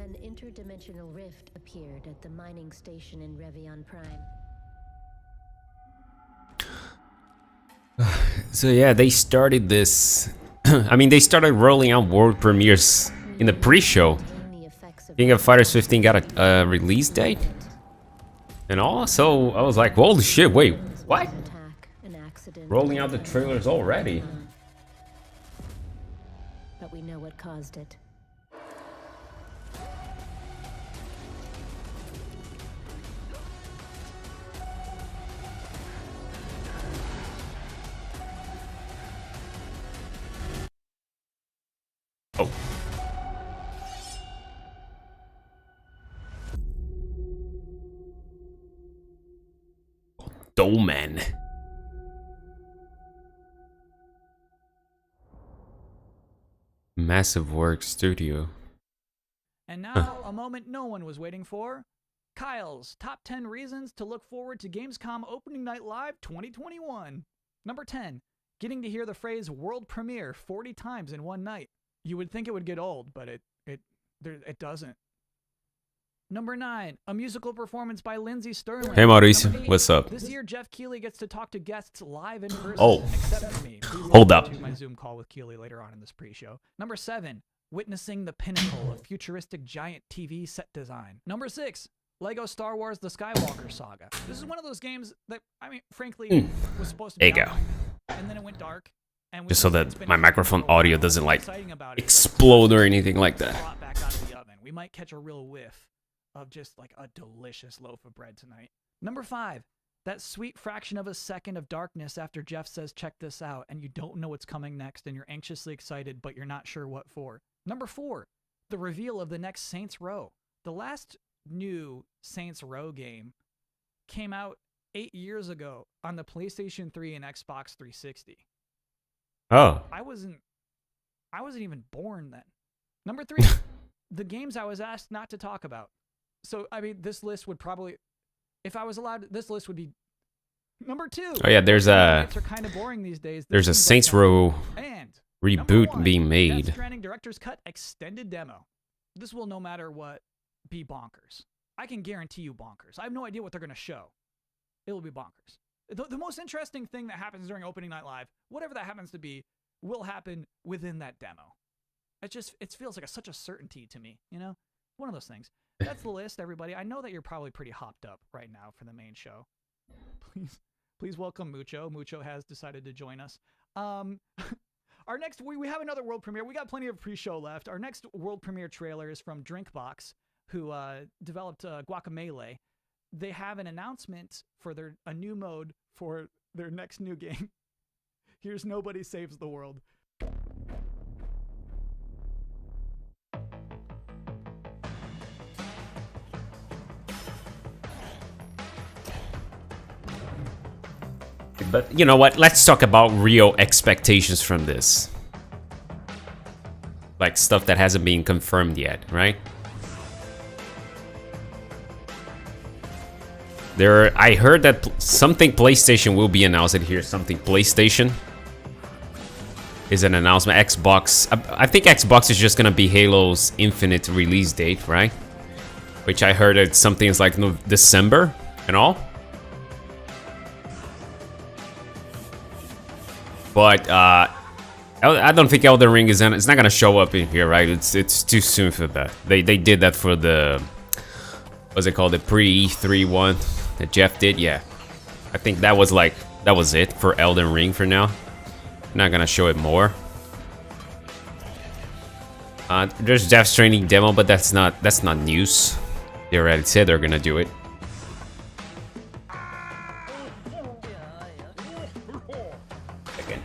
An interdimensional rift appeared at the mining station in Revion Prime. So yeah, they started this. I mean, they started rolling out world premieres in the pre-show. King of Fighters 15 got a release date and all. So I was like, holy shit! Wait, what? Rolling out the trailers already? But we know what caused it. Oh. Doman. Massive Work Studio. And now, a moment no one was waiting for. Kyle's top 10 reasons to look forward to Gamescom Opening Night Live 2021. Number 10, getting to hear the phrase world premiere 40 times in one night. You would think it would get old, but it doesn't. Number 9, a musical performance by Lindsey Sterling. Hey Maurice, 8, what's up? this year, Jeff Keighley gets to talk to guests live in person. Oh. Except for me. Please Hold welcome up. to my Zoom call with Keighley later on in this pre-show. Number 7, witnessing the pinnacle of futuristic giant TV set design. Number 6, Lego Star Wars The Skywalker Saga. This is one of those games that, I mean, frankly, was supposed to be There you out go. by now. And then it went dark. And Just so it's that been my exciting microphone for a while. audio doesn't like What's exciting about it is explode or anything like that. brought back out of the oven. We might catch a real whiff of just like a delicious loaf of bread tonight. Number 5, that sweet fraction of a second of darkness after Jeff says, check this out, and you don't know what's coming next, and you're anxiously excited, but you're not sure what for. Number 4, the reveal of the next Saints Row. The last new Saints Row game came out 8 years ago on the PlayStation 3 and Xbox 360. Oh. I wasn't even born then. Number 3, the games I was asked not to talk about. So, I mean, this list would probably, if I was allowed, this list would be number 2. Oh yeah, there's a Are kind of boring these days. there's a This seems Saints like that. Row And reboot number 1, being Death made. Stranding Director's Cut extended demo. This will, no matter what, be bonkers. I can guarantee you bonkers. I have no idea what they're going to show. It will be bonkers. The most interesting thing that happens during Opening Night Live, whatever that happens to be, will happen within that demo. It feels like such a certainty to me, you know? One of those things. That's the list, everybody. I know that you're probably pretty hopped up right now for the main show. Please welcome Mucho. Mucho has decided to join us. Our next, we have another world premiere. We got plenty of pre-show left. Our next world premiere trailer is from Drinkbox, who developed Guacamelee. They have an announcement for a new mode for their next new game. Here's Nobody Saves the World. But you know what? Let's talk about real expectations from this. Like stuff that hasn't been confirmed yet, right? I heard that something PlayStation will be announced. Here, something PlayStation is an announcement. Xbox, I think Xbox is just gonna be Halo's Infinite release date, right? Which I heard it's something is like December and all. But I don't think Elden Ring it's not gonna show up in here, right? It's too soon for that. They did that for the, what's it called, the pre-E3 one that Jeff did. Yeah, I think that was it for Elden Ring for now. Not gonna show it more. There's Death Stranding demo, but that's not news. They already said they're gonna do it. Again.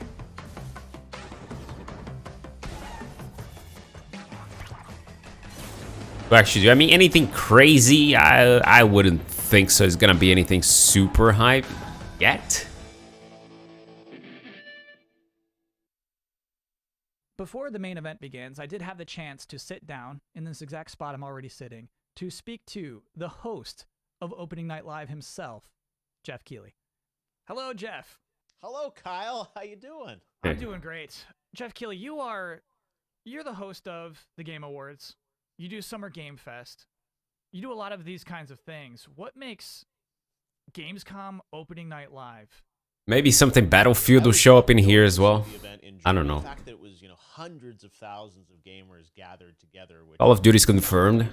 But actually, I mean, anything crazy? I wouldn't think so. It's gonna be anything super hype yet. Before the main event begins, I did have the chance to sit down in this exact spot I'm already sitting to speak to the host of Opening Night Live himself, Jeff Keighley. Hello, Jeff. Hello, Kyle. How you doing? I'm doing great. Jeff Keighley, you're the host of the Game Awards. You do Summer Game Fest. You do a lot of these kinds of things. What makes Gamescom opening night live? Maybe something Battlefield will show up in here as well. I don't know. The fact that it was, hundreds of thousands of gamers gathered together. Which Call of Duty's confirmed.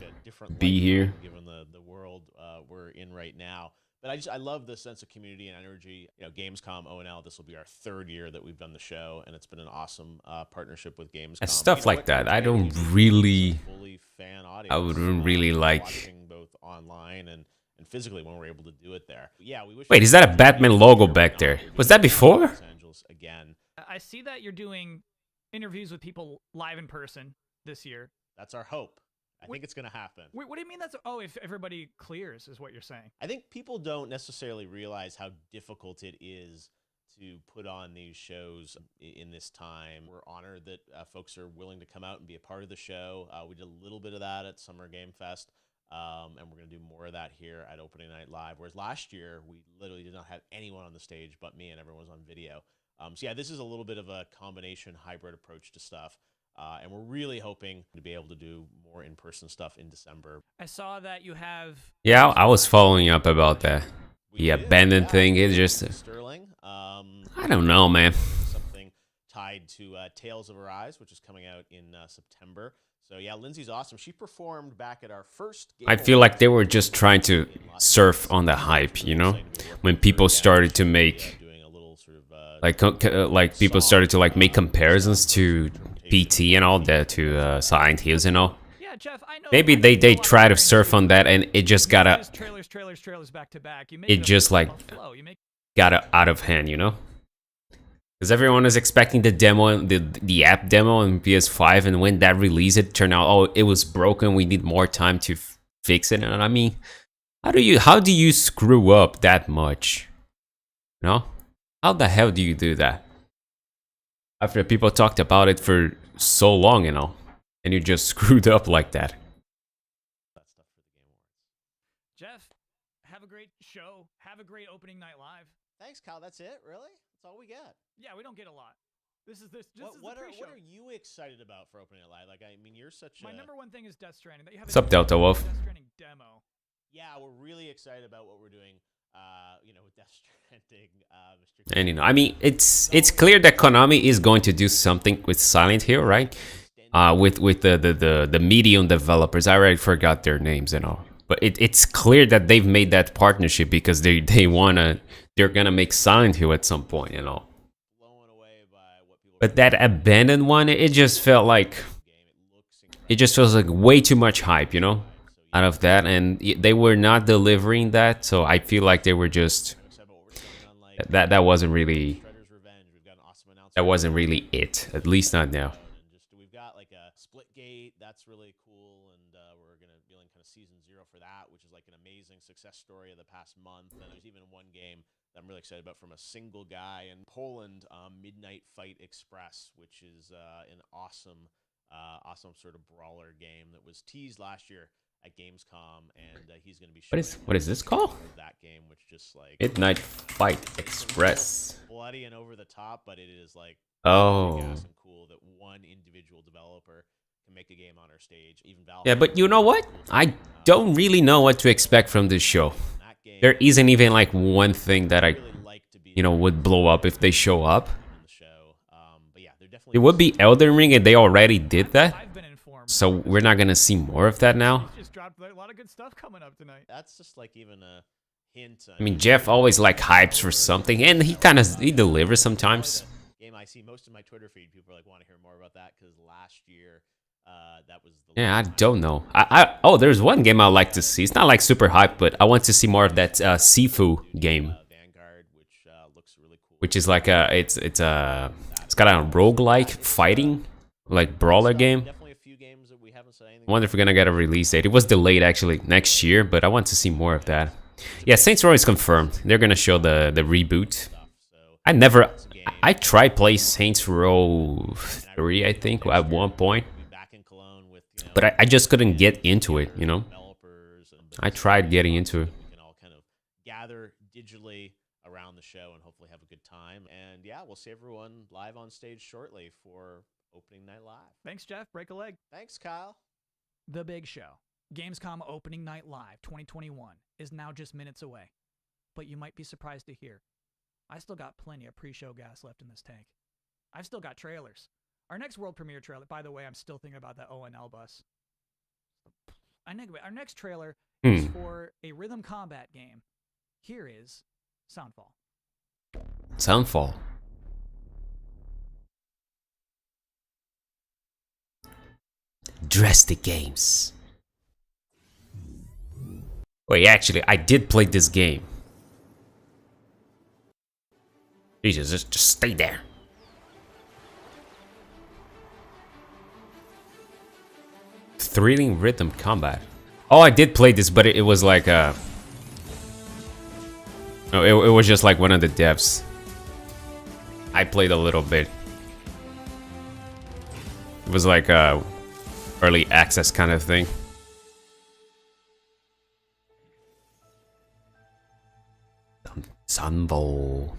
Be here. Given the world we're in right now. But I love the sense of community and energy. Gamescom ONL, this will be our 3rd year that we've done the show, and it's been an awesome partnership with Gamescom. Stuff like that. I don't really... Fully fan audience, I wouldn't really like... watching both online and physically when we're able to do it there. Yeah, we wish. Wait, is that a Batman logo back there? Was that before? Los Angeles again. I see that you're doing interviews with people live in person this year. That's our hope. I think it's going to happen. Wait, what do you mean that's... Oh, if everybody clears is what you're saying. I think people don't necessarily realize how difficult it is to put on these shows in this time. We're honored that folks are willing to come out and be a part of the show. We did a little bit of that at Summer Game Fest. And we're going to do more of that here at Opening Night Live. Whereas last year, we literally did not have anyone on the stage but me, and everyone was on video. So yeah, this is a little bit of a combination hybrid approach to stuff. And we're really hoping to be able to do more in-person stuff in December. I saw that you have... Yeah, I was following up about that. The abandoned thing is just... Sterling. I don't know, man. Something tied to Tales of Arise, which is coming out in September. So yeah, Lindsay's awesome. She performed back at our first game. I feel like they were just trying to surf on the hype, you know? When people started to make... Like people started to like make comparisons to PT and all that, to Silent Hills and all. Yeah, Jeff, I know. Maybe they try to surf on that and it just got a... Trailers back to back. It just like got out of hand, you know? Because everyone was expecting the demo, the app demo on PS5, and when that released, it turned out, oh, it was broken. We need more time to fix it. And I mean, how do you screw up that much? You know? How the hell do you do that? After people talked about it for so long, you know, and you just screwed up like that. Jeff, have a great show. Have a great opening night live. Thanks, Kyle. That's it? Really? That's all we get? Yeah, we don't get a lot. This is what the pre-show. What are you excited about for opening it live? Like, I mean, you're such My number one thing is Death Stranding. That you have What's up, Delta Wolf? Death Stranding demo. Yeah, we're really excited about what we're doing. With Death Stranding, Mr. And I mean, it's clear that Konami is going to do something with Silent Hill, right? With the medium developers. I already forgot their names and all. But it's clear that they've made that partnership because they're gonna make Silent Hill at some point, you know. But that abandoned one, it just felt like way too much hype, you know, out of that, and they were not delivering that. So I feel like they were just that wasn't really it. At least not now. We've got like a Splitgate, that's really cool, and we're gonna be in kind of season 0 for that, which is like an amazing success story of the past month. And there's even one game that I'm really excited about from a single guy in Poland, Midnight Fight Express, which is an awesome sort of brawler game that was teased last year at Gamescom, and he's going to be showing what is this called? That game, which just like Midnight Fight Express. Bloody and over the top, but it is like awesome and cool that one individual developer can make a game on our stage. Even Valve. Yeah, but you know what? I don't really know what to expect from this show. There isn't even like one thing that I would blow up if they show up. It would be Elden Ring, and they already did that. So we're not gonna see more of that now. Just dropped a lot of good stuff coming up tonight. That's just like even a hint. I mean, Jeff always like hypes for something, and he delivers sometimes. Game I see most of my Twitter feed, people are like want to hear more about that because last year, that was. Yeah, I don't know. Oh, there's one game I'd like to see. It's not like super hyped, but I want to see more of that Sifu game. Vanguard, which looks really cool. Which is like it's got a roguelike fighting, like brawler game. I wonder if we're gonna get a release date. It was delayed actually next year, but I want to see more of that. Yeah, Saints Row is confirmed. They're gonna show the reboot. I tried play Saints Row 3, I think, at one point, but I just couldn't get into it, you know. I tried getting into it. We can all kind of gather digitally around the show and hopefully have a good time. And yeah, we'll see everyone live on stage shortly for Opening Night Live. Thanks, Jeff. Break a leg. Thanks, Kyle. The big show, Gamescom Opening Night Live 2021, is now just minutes away. But you might be surprised to hear, I still got plenty of pre-show gas left in this tank. I've still got trailers. Our next world premiere trailer, by the way, I'm still thinking about that ONL bus. Our next trailer is for a rhythm combat game. Here is Soundfall. Soundfall. Drastic Games. Wait, actually, I did play this game. Jesus, just stay there. Thrilling rhythm combat. Oh, I did play this, but it was like no, it was just like one of the devs. I played a little bit. It was like a early access kind of thing. Sunbow.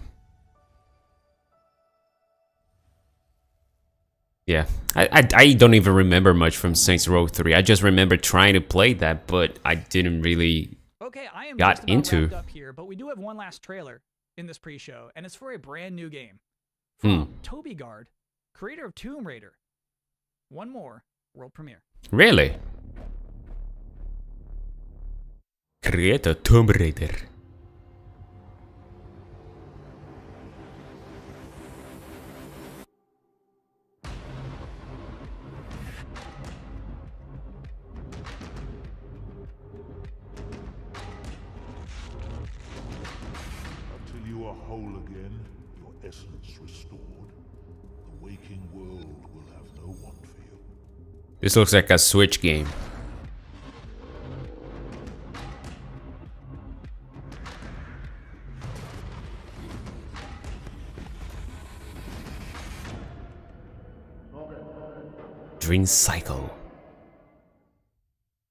Yeah, I don't even remember much from Saints Row 3. I just remember trying to play that, but I didn't really got into. Wrapped up here, but we do have one last trailer in this pre-show, and it's for a brand new game from Toby Gard, creator of Tomb Raider. One more world premiere. Really? Creator Tomb Raider. You are whole again, your essence restored. The waking world will have no want for you. This looks like a Switch game. Dream Cycle.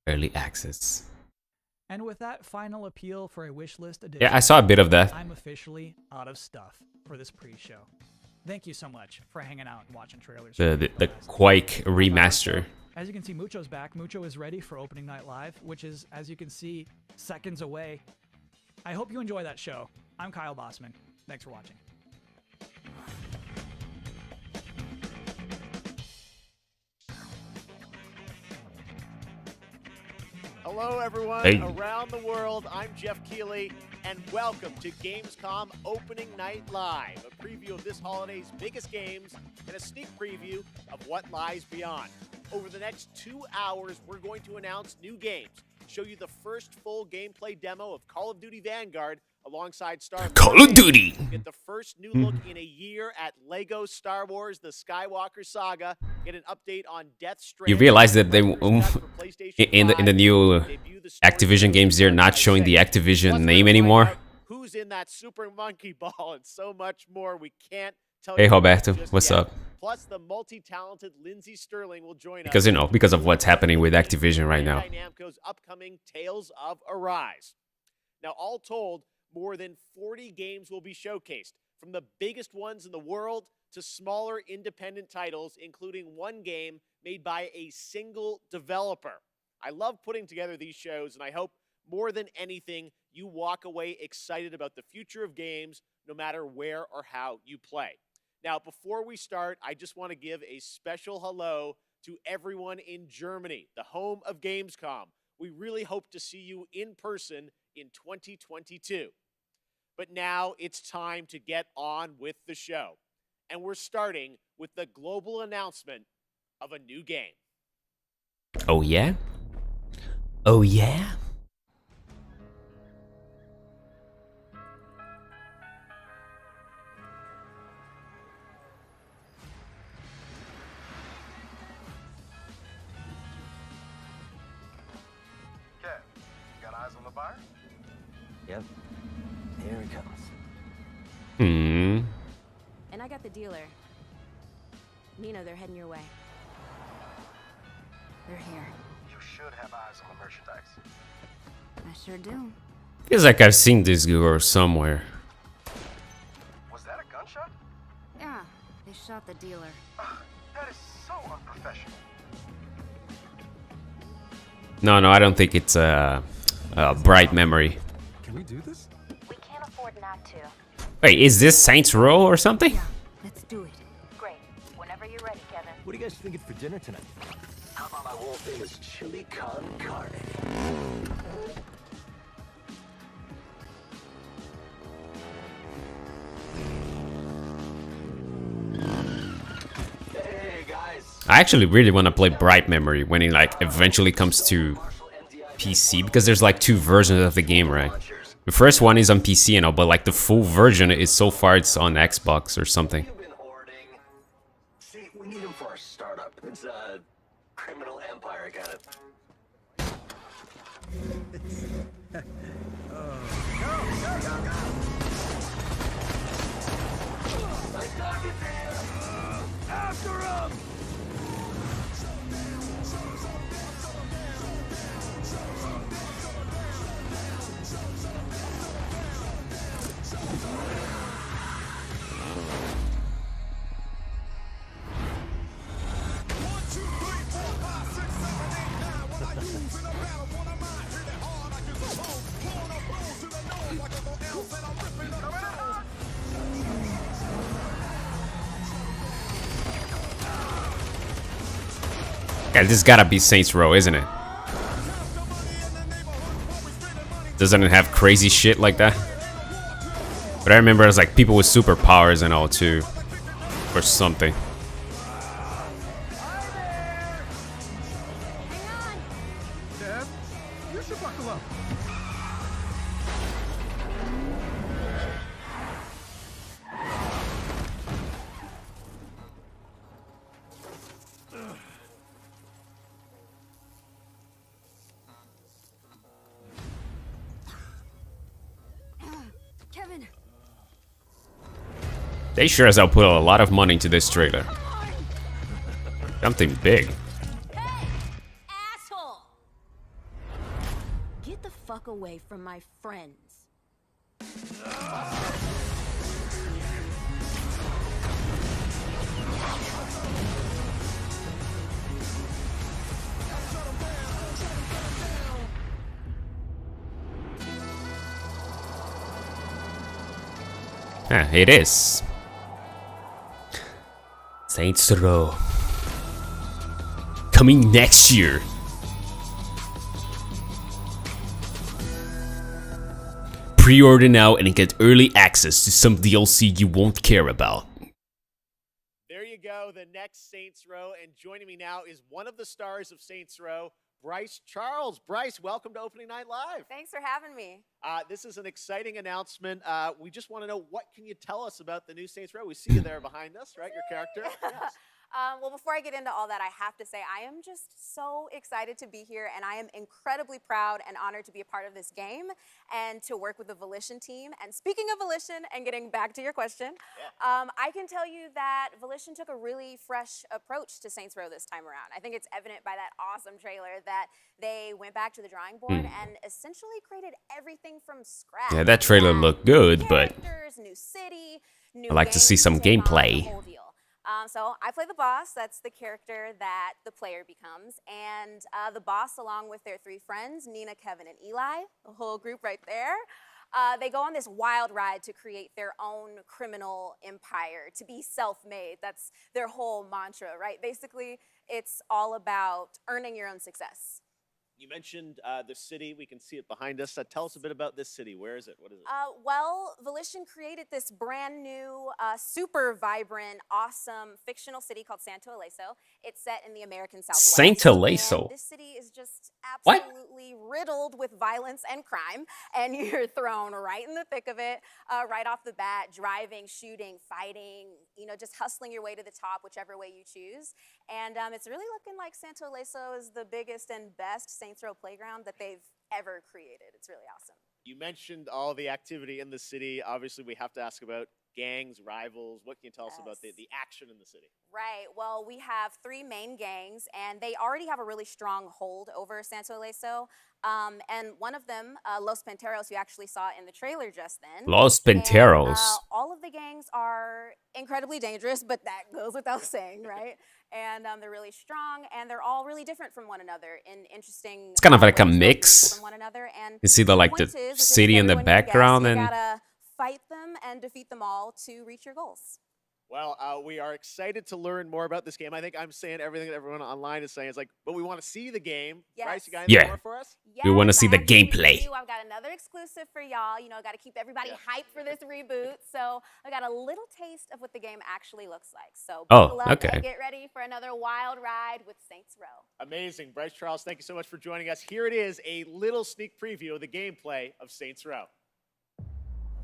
Early access. And with that final appeal for a wishlist edition, Yeah, I saw a bit of that. I'm officially out of stuff for this pre-show. Thank you so much for hanging out and watching trailers. The Quake remaster. As you can see, Mucho's back. Mucho is ready for Opening Night Live, which is, as you can see, seconds away. I hope you enjoy that show. I'm Kyle Bossman. Thanks for watching. Hello, everyone Hey. around the world. I'm Jeff Keighley, and welcome to Gamescom Opening Night Live, a preview of this holiday's biggest games and a sneak preview of what lies beyond. Over the next 2 hours, we're going to announce new games, show you the first full gameplay demo of Call of Duty Vanguard alongside Star Wars. Call of Duty! Get the first new look in a year at LEGO Star Wars The Skywalker Saga. Get an update on Death Stranding. You realize that they in the new Activision games, they're not showing the Activision name anymore. Who's in that super monkey ball and so much more we can't tell Hey you Roberto, just what's yet. up? Plus the multi-talented Lindsey Sterling will join Because us. because of what's happening with Activision right now. Bandai Namco's upcoming Tales of Arise. Now, all told, more than 40 games will be showcased, from the biggest ones in the world to smaller independent titles, including one game made by a single developer. I love putting together these shows, and I hope more than anything, you walk away excited about the future of games, no matter where or how you play. Now, before we start, I just want to give a special hello to everyone in Germany, the home of Gamescom. We really hope to see you in person in 2022. But now it's time to get on with the show. And we're starting with the global announcement of a new game. Oh yeah? Oh yeah? Kev, got eyes on the buyer? Yep. Here he comes. And I got the dealer. Nino, they're heading your way. They're here. You should have eyes on the merchandise. I sure do. Feels like I've seen this girl somewhere. Was that a gunshot? Yeah, they shot the dealer. That is so unprofessional. No, I don't think it's a bright memory. Can we do this? We can't afford not to. Wait, is this Saints Row or something? Let's do it. Great. Whenever you're ready, Kevin. What are you guys thinking for dinner tonight? How about my world famous chili con carne? Hey guys. I actually really want to play Bright Memory when it like eventually comes to PC, because there's like 2 versions of the game, right? The first one is on PC, you know, but like the full version is so far it's on Xbox or something. You've been hoarding. See, we need him for our startup. It's a criminal empire kind of. After him! Yeah, this gotta be Saints Row, isn't it? Doesn't it have crazy shit like that? But I remember it was like people with superpowers and all too. Or something. Dad, you should buckle up. Kevin. They sure as hell put a lot of money into this trailer. Something big. Hey! Asshole! Get the fuck away from my friends. Yeah, it is. Saints Row. Coming next year. Pre-order now and get early access to some DLC you won't care about. There you go, the next Saints Row. And joining me now is one of the stars of Saints Row, Bryce Charles. Bryce, welcome to Opening Night Live. Thanks for having me. This is an exciting announcement. We just want to know, what can you tell us about the new Saints Row? We see you there behind us, right? Your character. Yes. Well, before I get into all that, I have to say I am just so excited to be here, and I am incredibly proud and honored to be a part of this game and to work with the Volition team. And speaking of Volition, and getting back to your question, I can tell you that Volition took a really fresh approach to Saints Row this time around. I think it's evident by that awesome trailer that they went back to the drawing board and essentially created everything from scratch. Yeah, that trailer looked good, but new city, new I'd like to see some gameplay. So I play the boss. That's the character that the player becomes. And the boss, along with their 3 friends, Nina, Kevin, and Eli, the whole group right there, they go on this wild ride to create their own criminal empire, to be self-made. That's their whole mantra, right? Basically, it's all about earning your own success. You mentioned the city. We can see it behind us. Tell us a bit about this city. Where is it? What is it? Well, Volition created this brand new, super vibrant, awesome fictional city called Santo Ileso. It's set in the American Southwest. Santo Ileso. This city is just absolutely riddled with violence and crime, and you're thrown right in the thick of it, right off the bat, driving, shooting, fighting, you know, just hustling your way to the top, whichever way you choose. And it's really looking like Santo Ileso is the biggest and best Saints Row playground that they've ever created. It's really awesome. You mentioned all the activity in the city. Obviously, we have to ask about gangs, rivals? What can you tell us about the action in the city? Right. Well, we have 3 main gangs, and they already have a really strong hold over Santo Ileso. And one of them, Los Panteros, you actually saw in the trailer just then. Los And, Panteros. all of the gangs are incredibly dangerous, but that goes without saying, right? And they're really strong, and they're all really different from one another in interesting. It's kind of like a ways mix. from one another. And You see the like the point is, which I city think in the everyone can guess, background, you and gotta fight them and defeat them all to reach your goals. Well, we are excited to learn more about this game. I think I'm saying everything that everyone online is saying. It's like, but we want to see the game. Yes. Bryce, you got anything more for us? Yes, we want to see the I actually gameplay. do. I've got another exclusive for y'all. You know, got to keep everybody hyped for this reboot. So I got a little taste of what the game actually looks like. So buckle up okay. and get ready for another wild ride with Saints Row. Amazing. Bryce Charles, thank you so much for joining us. Here it is, a little sneak preview of the gameplay of Saints Row.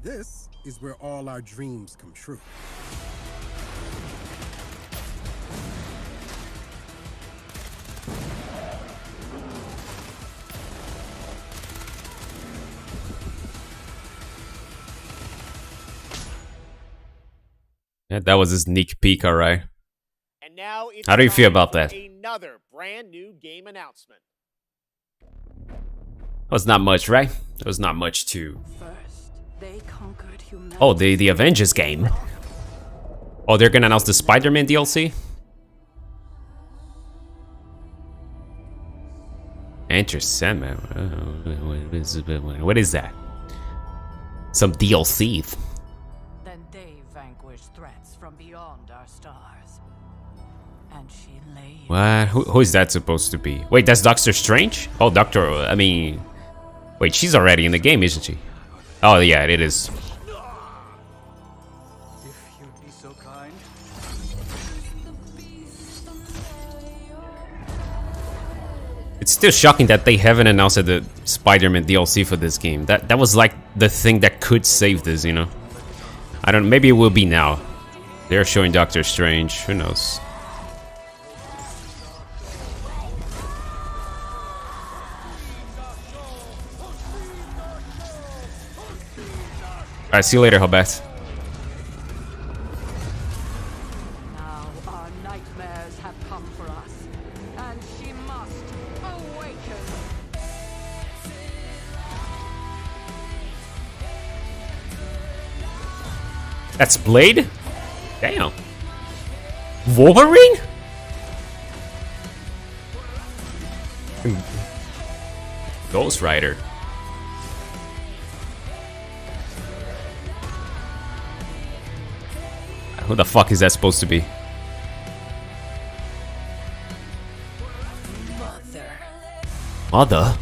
This is where all our dreams come true. Yeah, that was a sneak peek, all right. And now it's How do you feel time about for that? Another brand new game announcement. That was not much, right? That was not much to. First, they conquered humanity. Oh, the Avengers game. Oh, they're gonna announce the Spider-Man DLC? Interesting, man. What is that? Some DLC. Then they vanquished threats from beyond our stars. And she lay. What? Who is that supposed to be? Wait, that's Doctor Strange? Oh, I mean... Wait, she's already in the game, isn't she? Oh, yeah, it is. If you'd be so kind. It's still shocking that they haven't announced the Spider-Man DLC for this game. That was like the thing that could save this, you know? I don't know, maybe it will be now. They're showing Doctor Strange, who knows? Alright, see you later, Hobet. Now our nightmares have come for us. And she must awaken. That's Blade? Damn. Wolverine? Ghost Rider. Who the fuck is that supposed to be? Mother?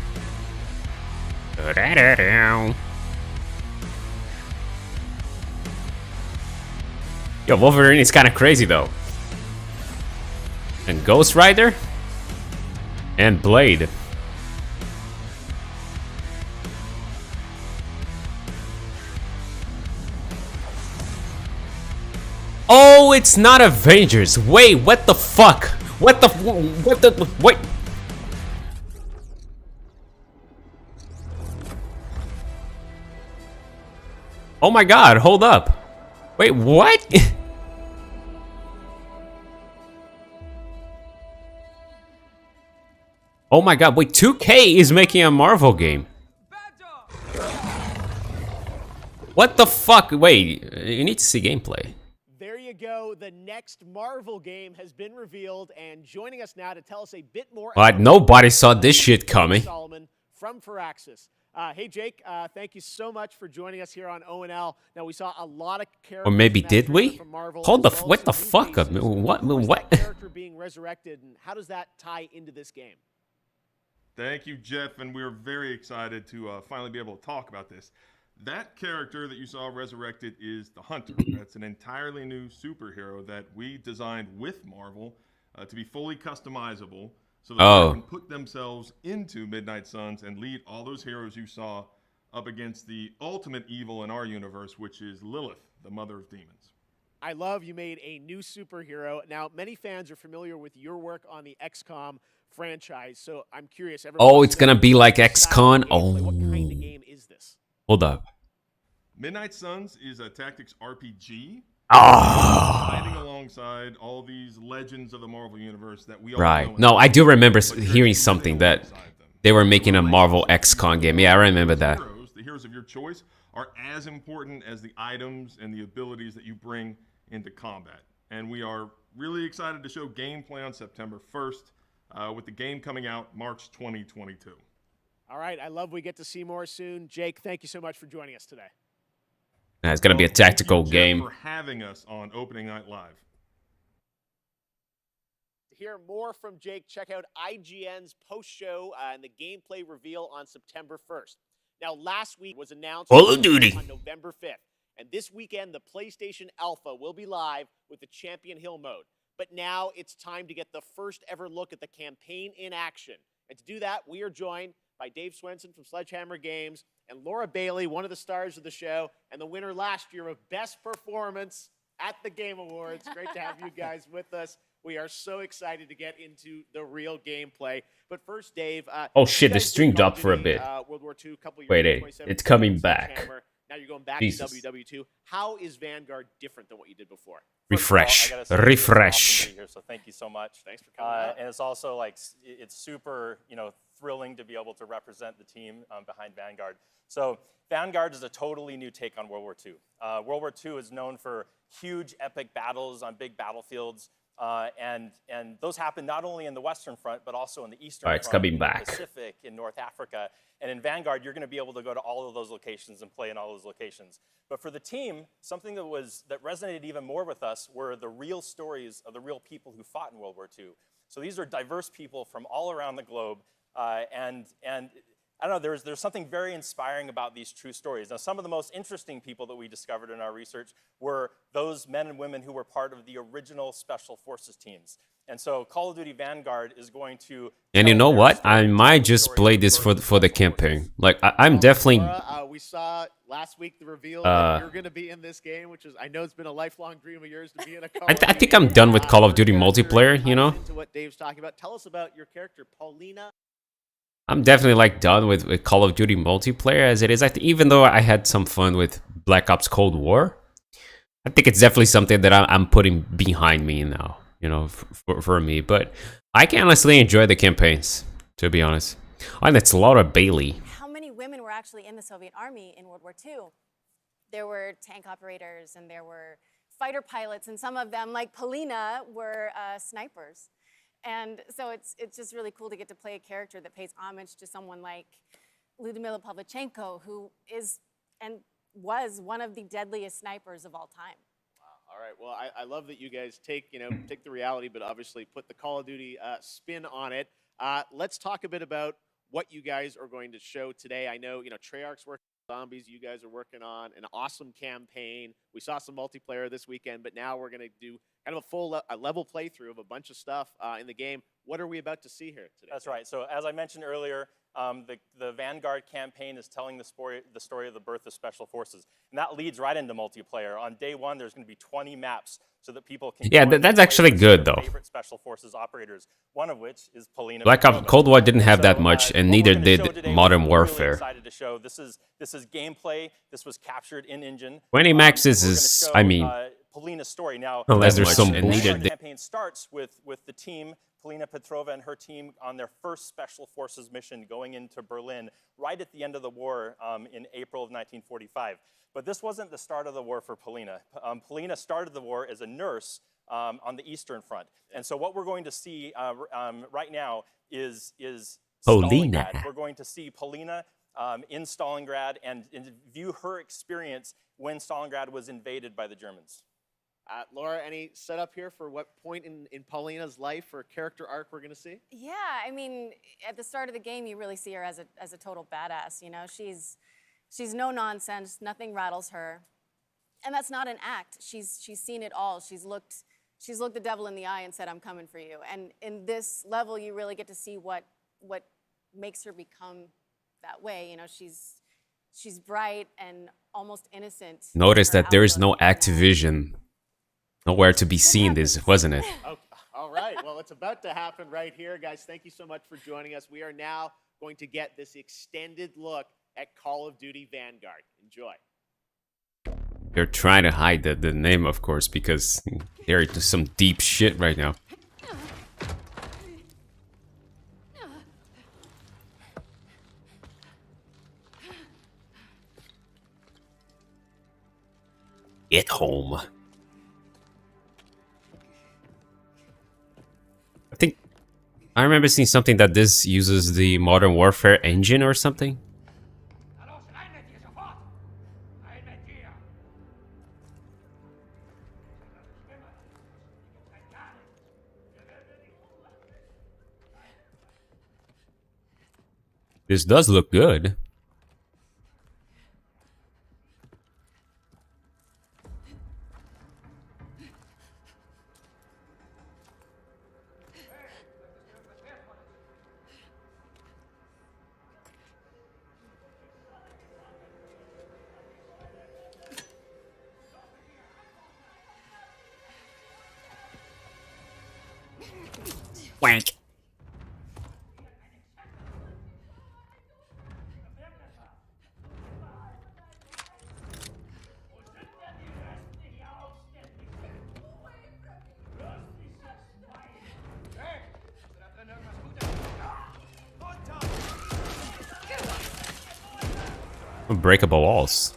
Yo, Wolverine is kind of crazy though. And Ghost Rider? And Blade. Oh, it's not Avengers. Wait, what the fuck? What the wait. Oh my god, hold up. Wait, what? Oh my god, wait, 2K is making a Marvel game. What the fuck? Wait, you need to see gameplay. There you go. The next Marvel game has been revealed, and joining us now to tell us a bit more. What? Nobody saw this shit coming. Solomon from Firaxis. Hey Jake, thank you so much for joining us here on ONL. Now we saw a lot of characters. Or maybe did we? Hold the what the fuck up? What? Character being resurrected, and how does that tie into this game? Thank you, Jeff, and we're very excited to finally be able to talk about this. That character that you saw resurrected is the Hunter. That's an entirely new superhero that we designed with Marvel to be fully customizable so that they can put themselves into Midnight Suns and lead all those heroes you saw up against the ultimate evil in our universe, which is Lilith, the mother of demons. I love you made a new superhero. Now, many fans are familiar with your work on the XCOM franchise, so I'm curious. Oh, it's gonna be like XCOM? Oh. What kind of game is this? Hold up. Midnight Suns is a tactics RPG. Ah. Fighting alongside all these legends of the Marvel Universe that we all know. Right. No, I do remember hearing something that they were making a Marvel XCOM game. Yeah, I remember that. The heroes of your choice are as important as the items and the abilities that you bring into combat. And we are really excited to show gameplay on September 1st, with the game coming out March 2022. All right, I love we get to see more soon. Jake, thank you so much for joining us today. Yeah, it's gonna be a tactical game. Thank you, Jeff, for having us on Opening Night Live. To hear more from Jake, check out IGN's post-show and the gameplay reveal on September 1st. Now, last week was announced Call of Duty on November 5th, and this weekend the PlayStation Alpha will be live with the Champion Hill mode. But now it's time to get the first ever look at the campaign in action. And to do that, we are joined by Dave Swenson from Sledgehammer Games and Laura Bailey, one of the stars of the show and the winner last year of Best Performance at the Game Awards. Great to have you guys with us. We are so excited to get into the real gameplay. But first, Dave. Oh shit, the stream dropped for a bit. World War II, couple years Wait, it's coming back. Now you're going back Jesus. to WW2. How is Vanguard different than what you did before? Refresh. All, say, Refresh. It's awesome to be here, so thank you so much. Thanks for coming out. And it's also like it's super, thrilling to be able to represent the team behind Vanguard. So Vanguard is a totally new take on World War II. World War II is known for huge, epic battles on big battlefields. And those happen not only in the Western Front, but also in the Eastern Front, coming in back. the Pacific, in North Africa. And in Vanguard, you're going to be able to go to all of those locations and play in all those locations. But for the team, something that resonated even more with us were the real stories of the real people who fought in World War II. So these are diverse people from all around the globe. And I don't know, there's something very inspiring about these true stories. Now, some of the most interesting people that we discovered in our research were those men and women who were part of the original Special Forces teams. And so Call of Duty Vanguard is going to... And you know what? I might just play this for the campaign. Like, I'm definitely... Laura, we saw last week the reveal that you're going to be in this game, which is, I know it's been a lifelong dream of yours to be in a Call of Duty. I think I'm done with Call of Duty multiplayer, Into what Dave's talking about. Tell us about your character, Paulina. I'm definitely like done with Call of Duty multiplayer as it is. Even though I had some fun with Black Ops Cold War, I think it's definitely something that I'm putting behind me now, for me. But I can honestly enjoy the campaigns, to be honest. And it's Laura Bailey. How many women were actually in the Soviet Army in World War II? There were tank operators and there were fighter pilots, and some of them, like Paulina, were snipers. And so it's just really cool to get to play a character that pays homage to someone like Lyudmila Pavlichenko, who is and was one of the deadliest snipers of all time. Wow. All right. Well, I love that you guys take the reality, but obviously put the Call of Duty spin on it. Let's talk a bit about what you guys are going to show today. I know Treyarch's working on zombies. You guys are working on an awesome campaign. We saw some multiplayer this weekend, but now we're going to do kind of a full level playthrough of a bunch of stuff in the game. What are we about to see here today? That's right. So as I mentioned earlier, the Vanguard campaign is telling the story of the birth of Special Forces. And that leads right into multiplayer. On day one, there's going to be 20 maps so that people can... Yeah, that's actually good, though. ...favorite Special Forces operators, one of which is Paulina. Black Ops Cold War didn't have that much, and neither did Modern Warfare. Really excited to show. This is gameplay. This was captured in engine. 20 maxes is, I mean... Paulina's story. Now, unless there's some bullshit. The campaign starts with the team, Paulina Petrova and her team, on their first Special Forces mission going into Berlin right at the end of the war in April of 1945. But this wasn't the start of the war for Paulina. Paulina started the war as a nurse on the Eastern Front. And so what we're going to see right now is Paulina. Stalingrad. We're going to see Paulina in Stalingrad and view her experience when Stalingrad was invaded by the Germans. Laura, any setup here for what point in Paulina's life or character arc we're going to see? Yeah, I mean, at the start of the game, you really see her as a total badass. She's no nonsense. Nothing rattles her, and that's not an act. She's seen it all. She's looked the devil in the eye and said, "I'm coming for you." And in this level, you really get to see what makes her become that way. She's bright and almost innocent. Notice that there is no Activision. Nowhere to be seen, this wasn't it? Okay. All right. Well, it's about to happen right here, guys. Thank you so much for joining us. We are now going to get this extended look at Call of Duty Vanguard. Enjoy. They're trying to hide the name, of course, because they're into some deep shit right now. Get home. I think I remember seeing something that this uses the Modern Warfare engine or something. This does look good. Wank. Unbreakable walls.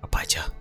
Apacha.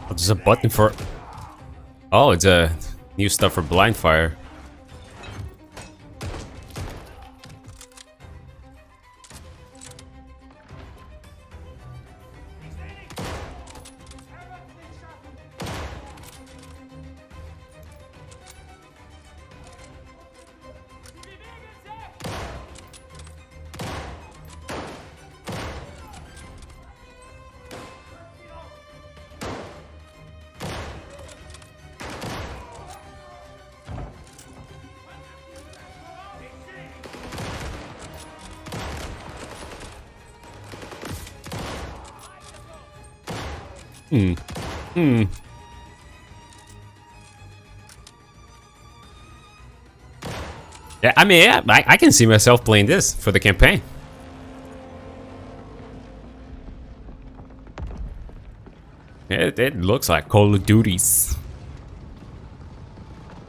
Oh, there's a button for... Oh, it's a new stuff for blind fire. Yeah, I mean, yeah, I can see myself playing this for the campaign. It looks like Call of Duties.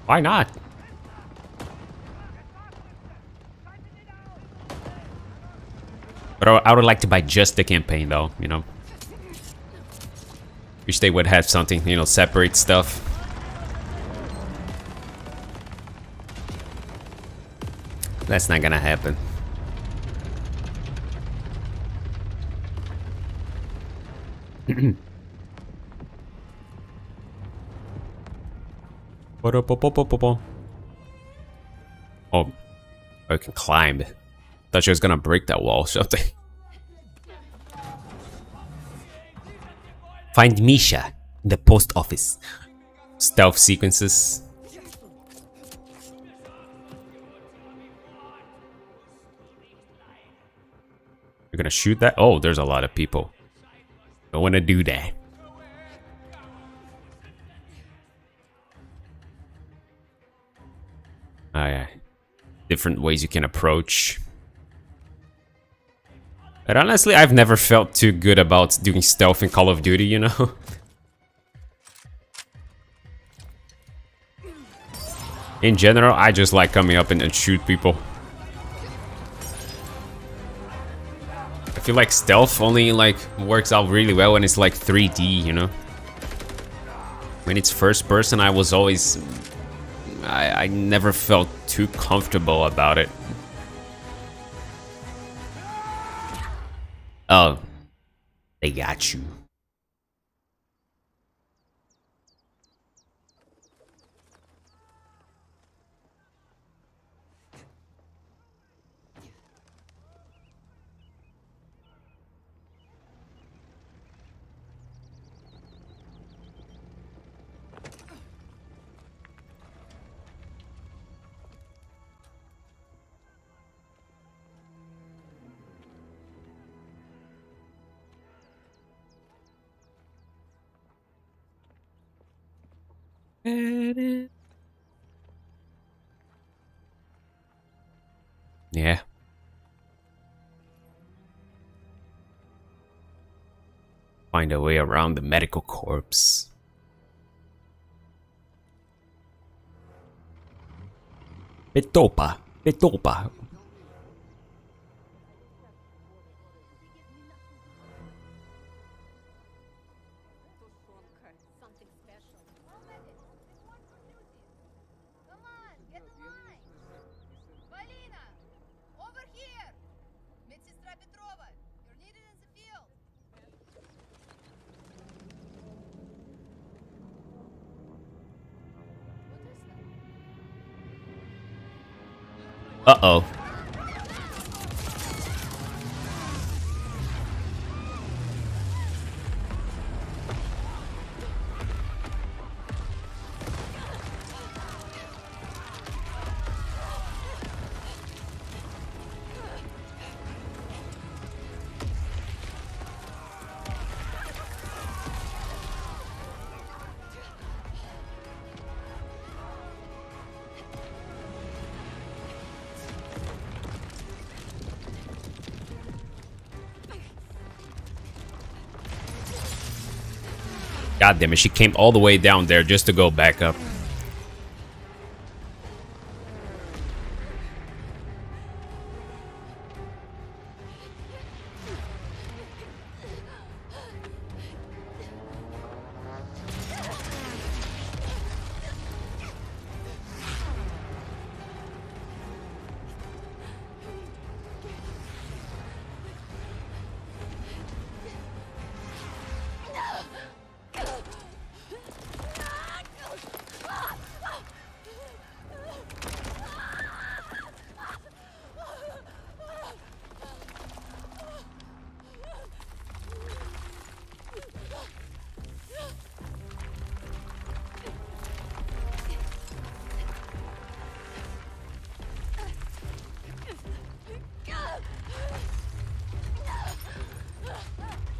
Why not? But I would like to buy just the campaign, though, you know. Wish they would have something, you know, separate stuff. That's not gonna happen. Oh, I can climb. Thought she was gonna break that wall or something. Find Misha. The post office. Stealth sequences. You're gonna shoot that? Oh, there's a lot of people. Don't wanna do that. Oh yeah. Different ways you can approach. But honestly, I've never felt too good about doing stealth in Call of Duty, you know? In general, I just like coming up and shoot people. I feel like stealth only like works out really well when it's like 3D, you know? When it's first person, I was always... I never felt too comfortable about it. Oh. They got you. Yeah. Find a way around the medical corpse. Petopa. Petopa. Uh-oh. God damn it, she came all the way down there just to go back up.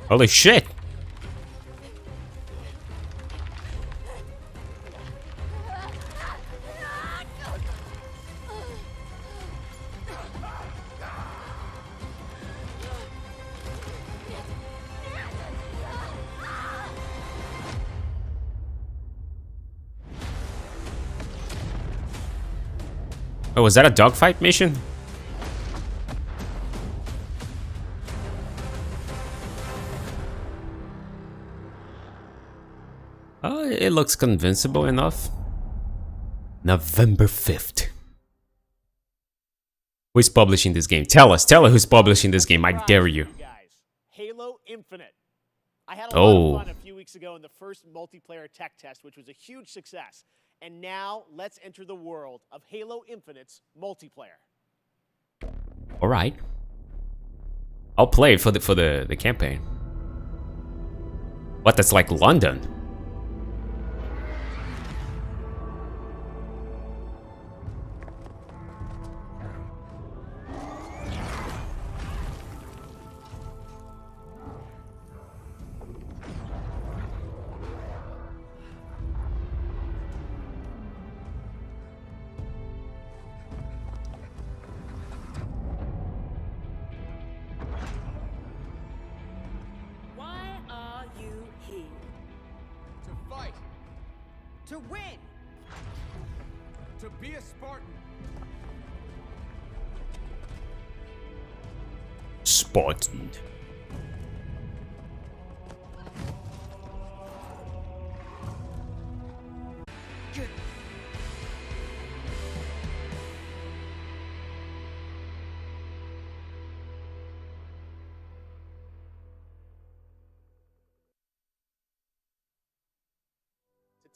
Holy shit! Oh, was that a dogfight mission? Oh, it looks convincible enough. November 5th. Who's publishing this game? Tell us who's publishing this game. I dare you. Halo Infinite. I had a lot of fun a few weeks ago in the first multiplayer tech test, which was a huge success. And now, let's enter the world of Halo Infinite's multiplayer. All right. I'll play it for the campaign. What? That's like London. To win. To be a Spartan. Spartan.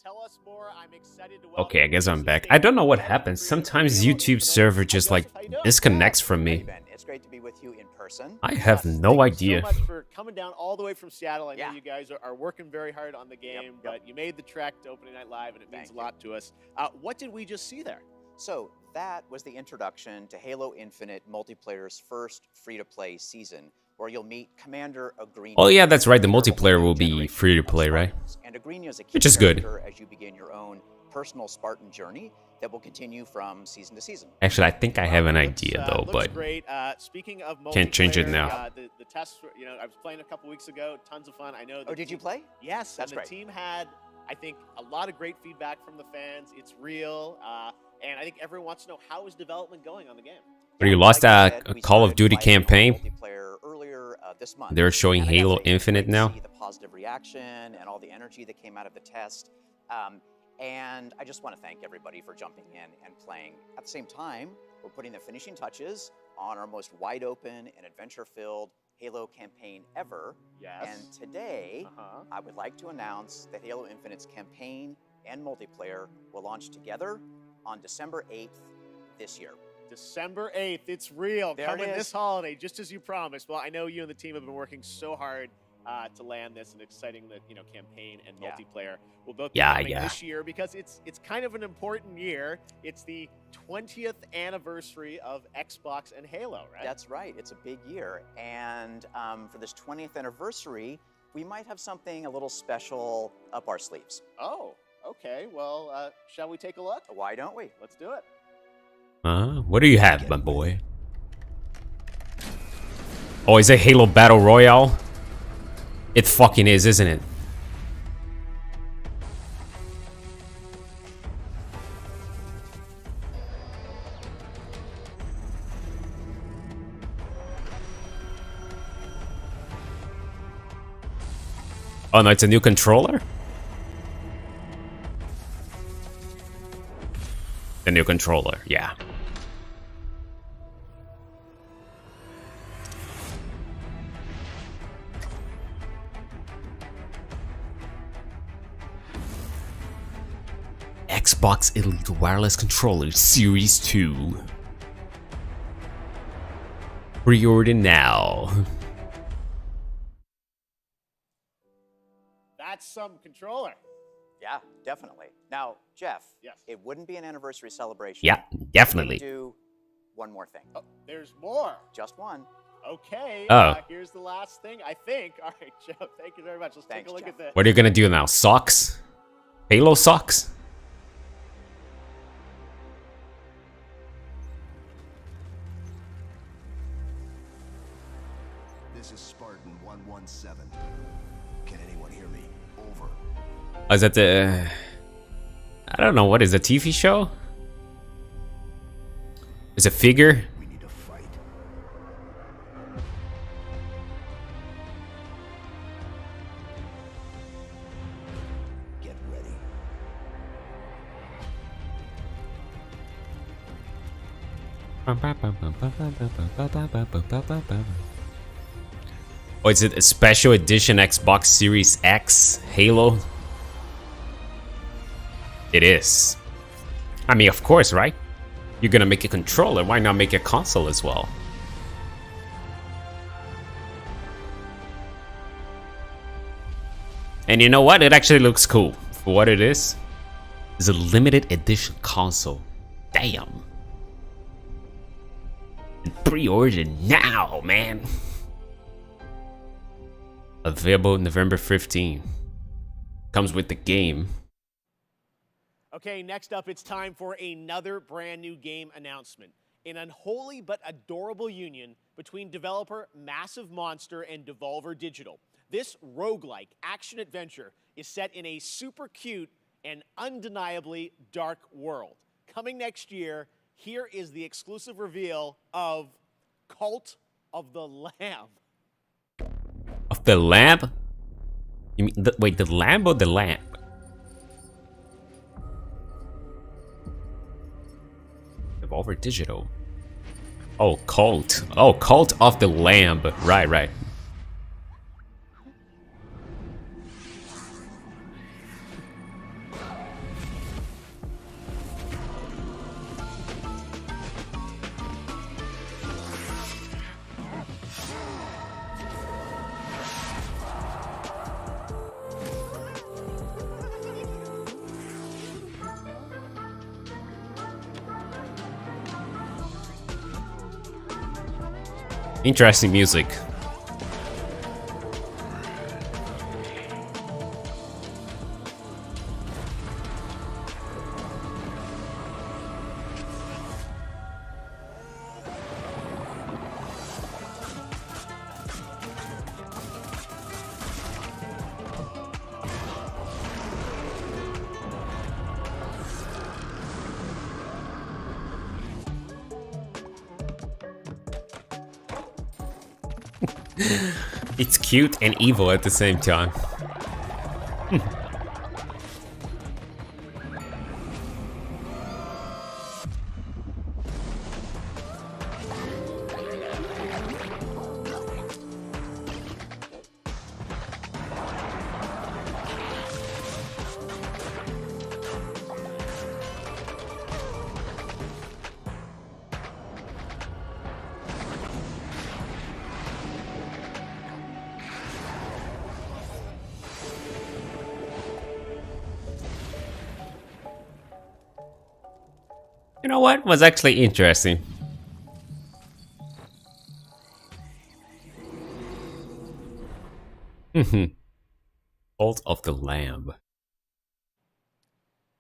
Tell us more. I'm excited to welcome Okay, I guess I'm back. I don't know what happens. Sometimes YouTube server just like disconnects from me. It's great to be with you in person. I have no idea. Thank you so much for coming down all the way from Seattle. I know you guys are working very hard on the game, but you made the trek to Opening Night Live, and it means a lot to us. What did we just see there? So that was the introduction to Halo Infinite multiplayer's first free-to-play season, where you'll meet Commander Agrinius. Oh yeah, that's right. The multiplayer will be free to play, right? And Agrinius is a key Which is good. character as you begin your own personal Spartan journey that will continue from season to season. Actually, I think I have an idea though, but great. Speaking of can't change it now. The tests, I was playing a couple weeks ago. Tons of fun. I know. Oh, did you play? Yes, That's and the great. team had, I think, a lot of great feedback from the fans. It's real, and I think everyone wants to know how is development going on the game. But you lost a Call of Duty campaign. Earlier this month. They're showing And I gotta Halo say, it's Infinite great to now. see the positive reaction and all the energy that came out of the test. And I just want to thank everybody for jumping in and playing. At the same time, we're putting the finishing touches on our most wide open and adventure-filled Halo campaign ever. Yes. And today, I would like to announce that Halo Infinite's campaign and multiplayer will launch together on December 8th this year. December 8th, it's real. There Coming it is. this holiday, just as you promised. Well, I know you and the team have been working so hard to land this and exciting that campaign and multiplayer will both be coming this year because it's kind of an important year. It's the 20th anniversary of Xbox and Halo, right? That's right. It's a big year. And for this 20th anniversary, we might have something a little special up our sleeves. Oh, okay. Well, shall we take a look? Why don't we? Let's do it. What do you have, my boy? Oh, is it Halo Battle Royale? It fucking is, isn't it? Oh no, it's a new controller? The new controller, yeah. Xbox Elite Wireless Controller Series 2. Pre-order now. That's some controller. Yeah, definitely. Now, Jeff, yes. It wouldn't be an anniversary celebration. Yeah, definitely. We do one more thing. Oh, there's more. Just one. Okay. Oh. Here's the last thing, I think. All right, Joe, thank you very much. Let's take a look at this. What are you gonna do now? Socks? Halo socks? This is Spartan 117. Can anyone hear me? Over. Oh, is that the... I don't know, what is a TV show? Is it Figure? We need to fight. Get ready. Oh, is it a special edition Xbox Series X Halo? It is. I mean, of course, right? You're gonna make a controller, why not make a console as well? And you know what? It actually looks cool. For what it is, it's a limited edition console. Damn. And pre-order now, man. Available November 15. Comes with the game. Okay, next up, it's time for another brand new game announcement. An unholy but adorable union between developer Massive Monster and Devolver Digital. This roguelike action-adventure is set in a super cute an undeniably dark world. Coming next year, here is the exclusive reveal of Cult of the Lamb. Of the lamb? You mean wait, the lamb or the lamp? Devolver Digital. Oh, Cult. Oh, Cult of the Lamb. Right, right. Interesting music. It's cute and evil at the same time. You know what? Was actually interesting. Cult of the Lamb.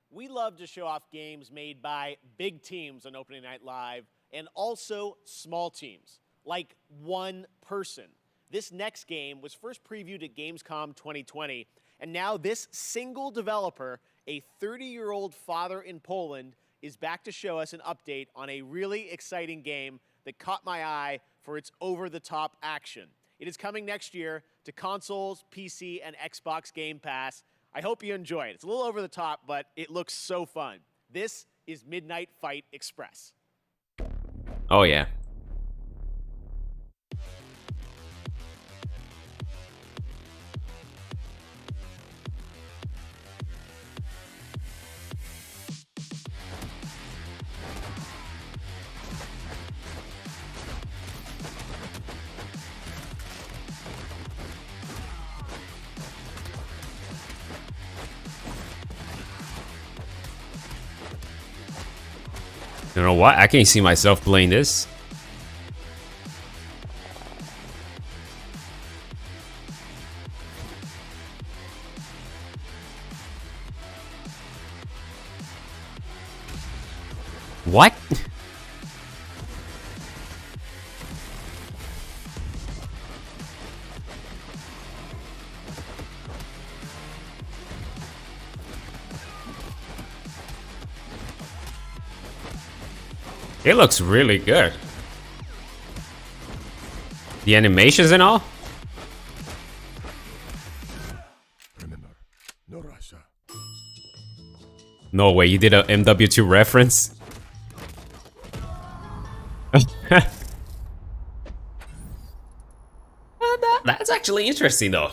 We love to show off games made by big teams on Opening Night Live and also small teams, like one person. This next game was first previewed at Gamescom 2020, and now this single developer, a 30-year-old father in Poland, is back to show us an update on a really exciting game that caught my eye for its over-the-top action. It is coming next year to consoles, PC, and Xbox Game Pass. I hope you enjoy it. It's a little over the top, but it looks so fun. This is Midnight Fight Express. Oh yeah. You know what? I can't see myself playing this. What? It looks really good. The animations and all? Remember, no Russia. No way, you did a MW2 reference? That's actually interesting though.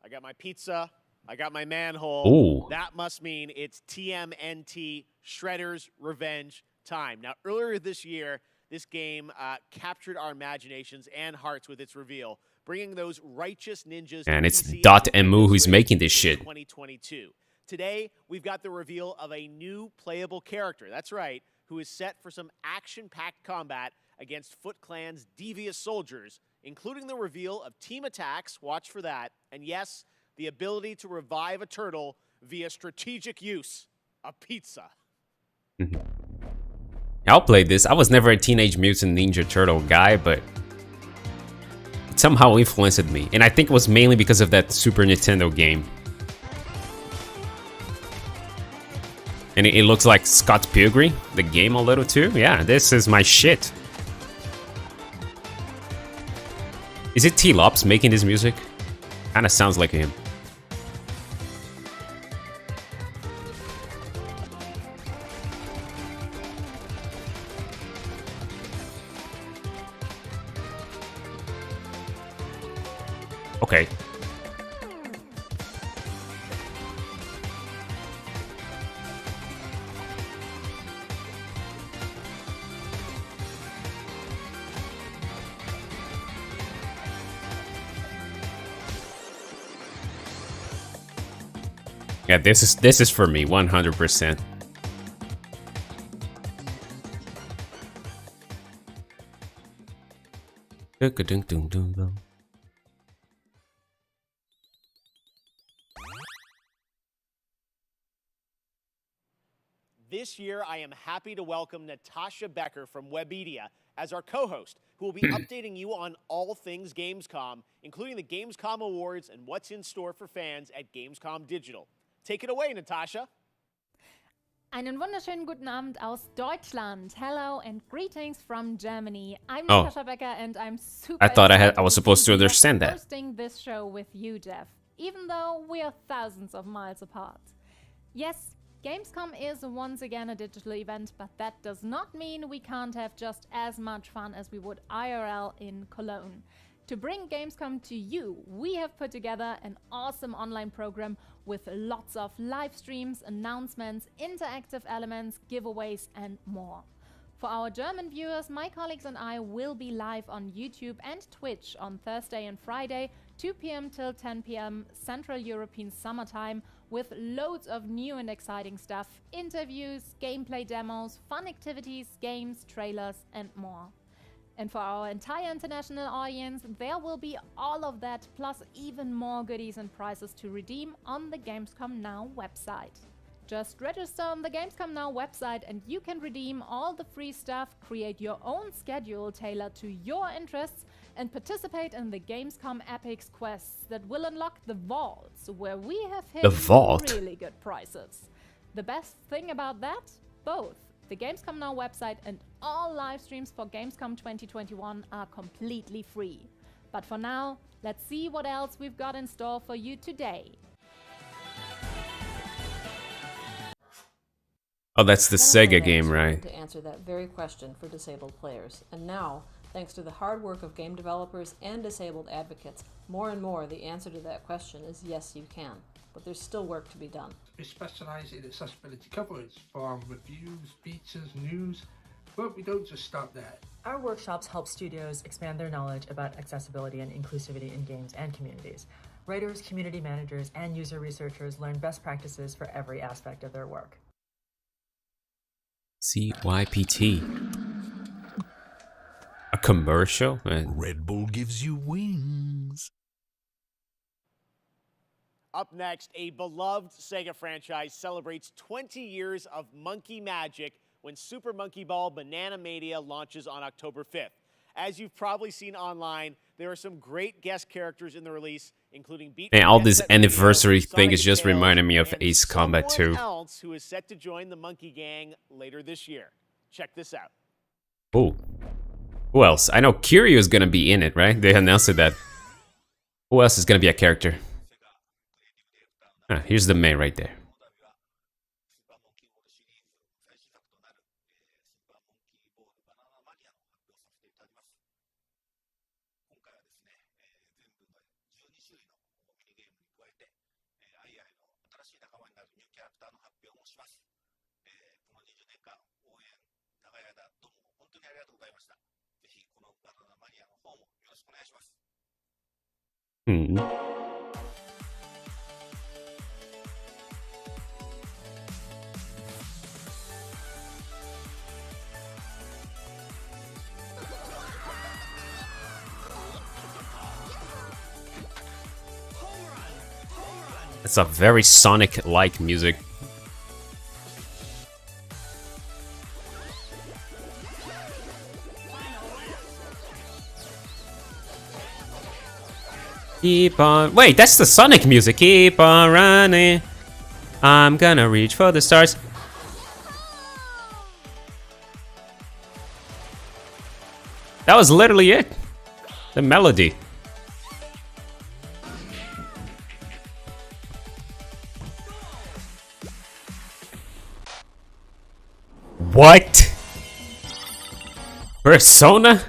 I got my pizza. I got my manhole. Ooh. That must mean it's TMNT Shredder's Revenge time. Now, earlier this year, this game captured our imaginations and hearts with its reveal, bringing those righteous ninjas. And it's PC Dot Emu who's making this shit. 2022. Today, we've got the reveal of a new playable character. That's right, who is set for some action-packed combat against Foot Clan's devious soldiers, including the reveal of team attacks. Watch for that. And yes, the ability to revive a turtle via strategic use of pizza. I'll play this. I was never a Teenage Mutant Ninja Turtle guy, but it somehow influenced me. And I think it was mainly because of that Super Nintendo game. And it looks like Scott Pilgrim, the game a little too. Yeah, this is my shit. Is it T-Lops making this music? Kinda sounds like him. Okay. Yeah, this is for me, 100%. This year, I am happy to welcome Natasha Becker from Webedia as our co-host, who will be updating you on all things Gamescom, including the Gamescom Awards and what's in store for fans at Gamescom Digital. Take it away, Natasha. Einen wunderschönen guten Abend aus Deutschland. Hello and greetings from Germany. I'm Oh. Natasha Becker and I'm super I thought excited I was supposed to be here understand that. hosting this show with you, Jeff, even though we are thousands of miles apart. Yes, Gamescom is once again a digital event, but that does not mean we can't have just as much fun as we would IRL in Cologne. To bring Gamescom to you, we have put together an awesome online program with lots of live streams, announcements, interactive elements, giveaways and more. For our German viewers, my colleagues and I will be live on YouTube and Twitch on Thursday and Friday, 2 p.m. till 10 p.m. Central European Summertime, with loads of new and exciting stuff, interviews, gameplay demos, fun activities, games, trailers and more. And for our entire international audience, there will be all of that plus even more goodies and prizes to redeem on the Gamescom Now website. Just register on the Gamescom Now website and you can redeem all the free stuff, create your own schedule tailored to your interests, and participate in the Gamescom Epics quests that will unlock the vaults, where we have hit really good prizes. The best thing about that? Both the Gamescom Now website and all live streams for Gamescom 2021 are completely free. But for now, let's see what else we've got in store for you today. Oh, that's the Sega game, right? To answer that very question for disabled players. And now, thanks to the hard work of game developers and disabled advocates, more and more the answer to that question is yes, you can. But there's still work to be done. We specialise in accessibility coverage for reviews, features, news, but we don't just stop there. Our workshops help studios expand their knowledge about accessibility and inclusivity in games and communities. Writers, community managers, and user researchers learn best practices for every aspect of their work. CYPT. A commercial? Red Bull gives you wings. Up next, a beloved Sega franchise celebrates 20 years of monkey magic when Super Monkey Ball Banana Mania launches on October 5th. As you've probably seen online, there are some great guest characters in the release, including Man, all this anniversary thing is just reminding me of Ace Combat 2. else who is set to join the Monkey Gang later this year. Check this out. Oh. Who else? I know Kiryu is gonna be in it, right? They announced that. Who else is gonna be a character? Ah, here's the main right there. Hmm. It's a very Sonic-like music. Keep on. Wait, that's the Sonic music. Keep on running. I'm gonna reach for the stars. That was literally it. The melody. What? Persona?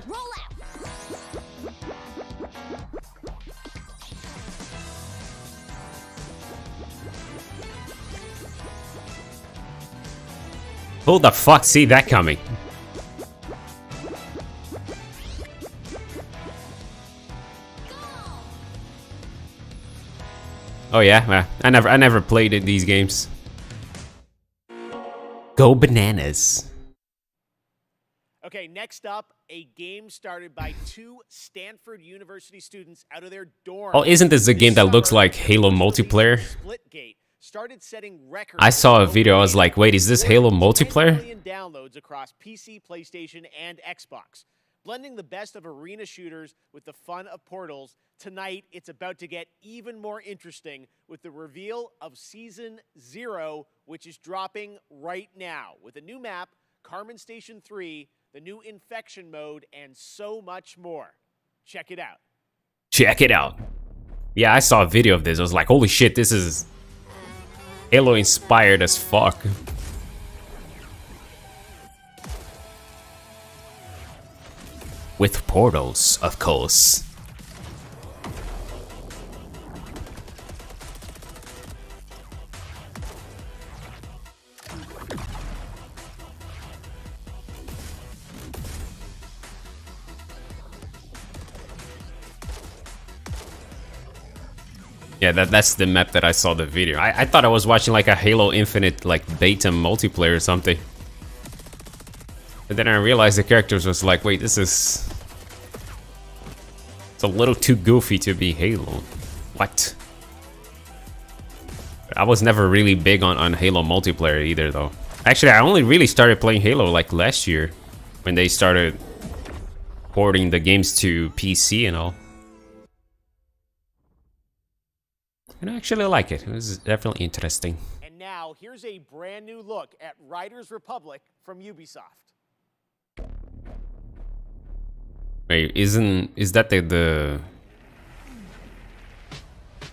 Who the fuck see that coming? Oh yeah, well, I never played in these games. Go bananas. Okay, next up, a game started by 2 Stanford University students out of their dorm. Oh, isn't this a game that looks like Halo multiplayer? Splitgate started setting records. I saw a video, I was like, wait, is this Halo multiplayer? Million downloads across PC, PlayStation, and Xbox. Blending the best of arena shooters with the fun of Portals, tonight it's about to get even more interesting with the reveal of Season 0, which is dropping right now, with a new map, Carmen Station 3, the new Infection mode, and so much more. Check it out. Check it out. Yeah, I saw a video of this. I was like, holy shit, this is Halo inspired as fuck. With portals, of course. Yeah, that's the map that I saw the video. I thought I was watching like a Halo Infinite like beta multiplayer or something. But then I realized the characters was like, wait, this is... It's a little too goofy to be Halo. What? I was never really big on Halo multiplayer either though. Actually, I only really started playing Halo like last year. When they started porting the games to PC and all. And I actually like it. It was definitely interesting. And now, here's a brand new look at Riders Republic from Ubisoft. Wait, is that the...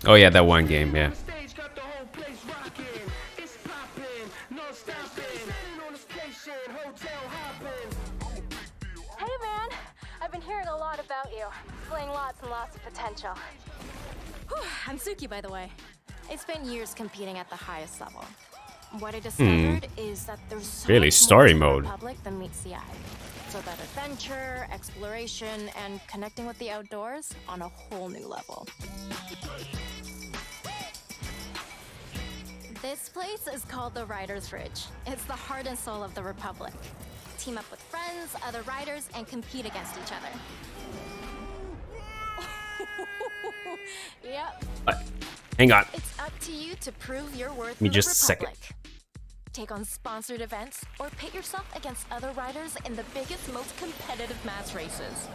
Oh yeah, that one game, yeah. Hey man, I've been hearing a lot about you. Displaying lots and lots of potential. Whew, I'm Suki, by the way. I spent years competing at the highest level. What I discovered is that there's so really much story more to the mode. Republic than meets the eye. So that adventure, exploration, and connecting with the outdoors on a whole new level. This place is called the Riders Ridge. It's the heart and soul of the Republic. Team up with friends, other riders, and compete against each other. Yep. Hang on. It's up to you to prove your worth Give me in just the a second. Republic. Take on sponsored events or pit yourself against other riders in the biggest, most competitive mass races.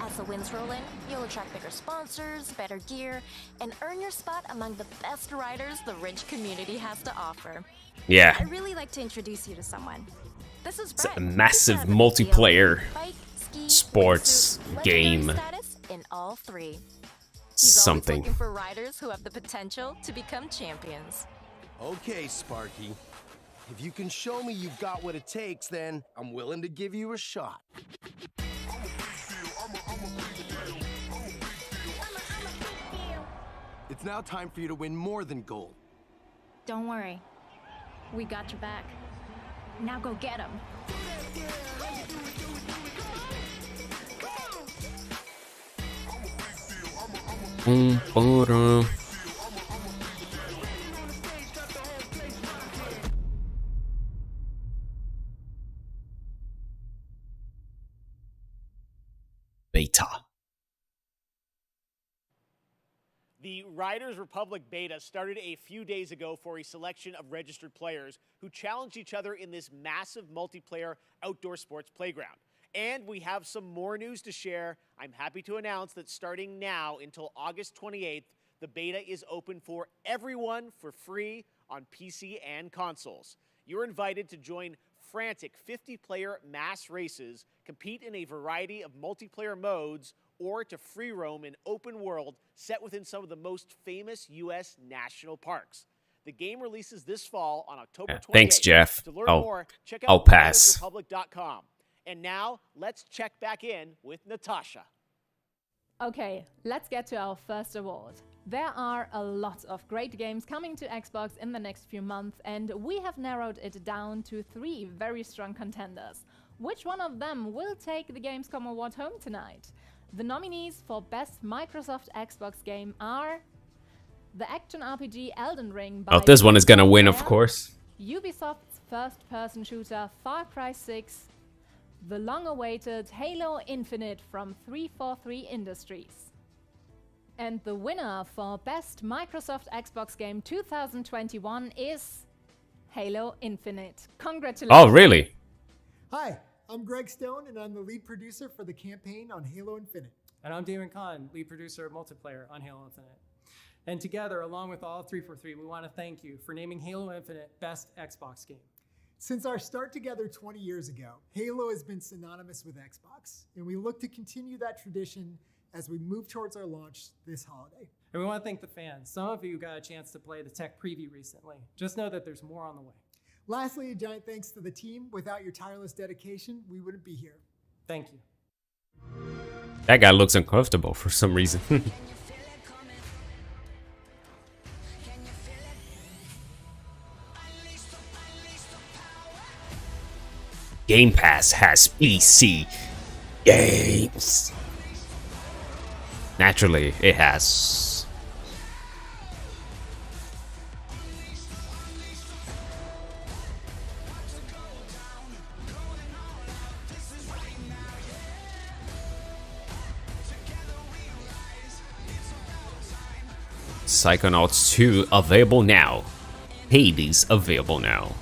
As the wins roll in, you'll attract bigger sponsors, better gear, and earn your spot among the best riders the Ridge community has to offer. Yeah. I'd really like to introduce you to someone. This is It's a Brett. massive He's a multiplayer bike, ski, sports wingsuit, game. legendary status in all 3. He's Something. always looking for riders who have the potential to become champions. Okay, Sparky. If you can show me you've got what it takes, then I'm willing to give you a shot. It's now time for you to win more than gold. Don't worry. We got your back. Now go get him. Beta. The Riders Republic beta started a few days ago for a selection of registered players who challenged each other in this massive multiplayer outdoor sports playground. And we have some more news to share. I'm happy to announce that starting now until August 28th, the beta is open for everyone for free on PC and consoles. You're invited to join frantic 50-player mass races, compete in a variety of multiplayer modes, or to free roam in open world set within some of the most famous U.S. national parks. The game releases this fall on October 28th. Thanks, Jeff. To learn more, check I'll out pass. RidersRepublic.com. And now, let's check back in with Natasha. Okay, let's get to our first award. There are a lot of great games coming to Xbox in the next few months, and we have narrowed it down to 3 very strong contenders. Which one of them will take the Gamescom award home tonight? The nominees for Best Microsoft Xbox Game are the action RPG Elden Ring by this one is gonna win, of course. Ubisoft's first-person shooter Far Cry 6, the long-awaited Halo Infinite from 343 Industries. And the winner for Best Microsoft Xbox Game 2021 is Halo Infinite. Congratulations. Oh, really? Hi, I'm Greg Stone, and I'm the lead producer for the campaign on Halo Infinite. And I'm Damon Kahn, lead producer of multiplayer on Halo Infinite. And together, along with all of 343, we want to thank you for naming Halo Infinite Best Xbox Game. Since our start together 20 years ago, Halo has been synonymous with Xbox, and we look to continue that tradition as we move towards our launch this holiday. And we want to thank the fans. Some of you got a chance to play the tech preview recently. Just know that there's more on the way. Lastly, a giant thanks to the team. Without your tireless dedication, we wouldn't be here. Thank you. That guy looks uncomfortable for some reason. Game Pass has PC games. Naturally, it has. Psychonauts 2 available now. Hades available now.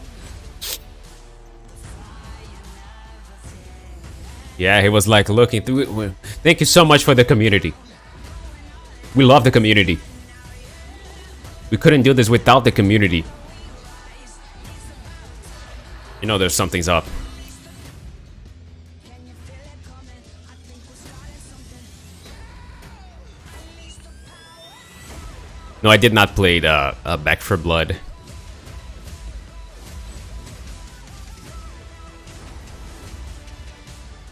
Yeah, he was like looking through it. Thank you so much for the community. We love the community. We couldn't do this without the community. You know, there's something's up. No, I did not play Back 4 Blood.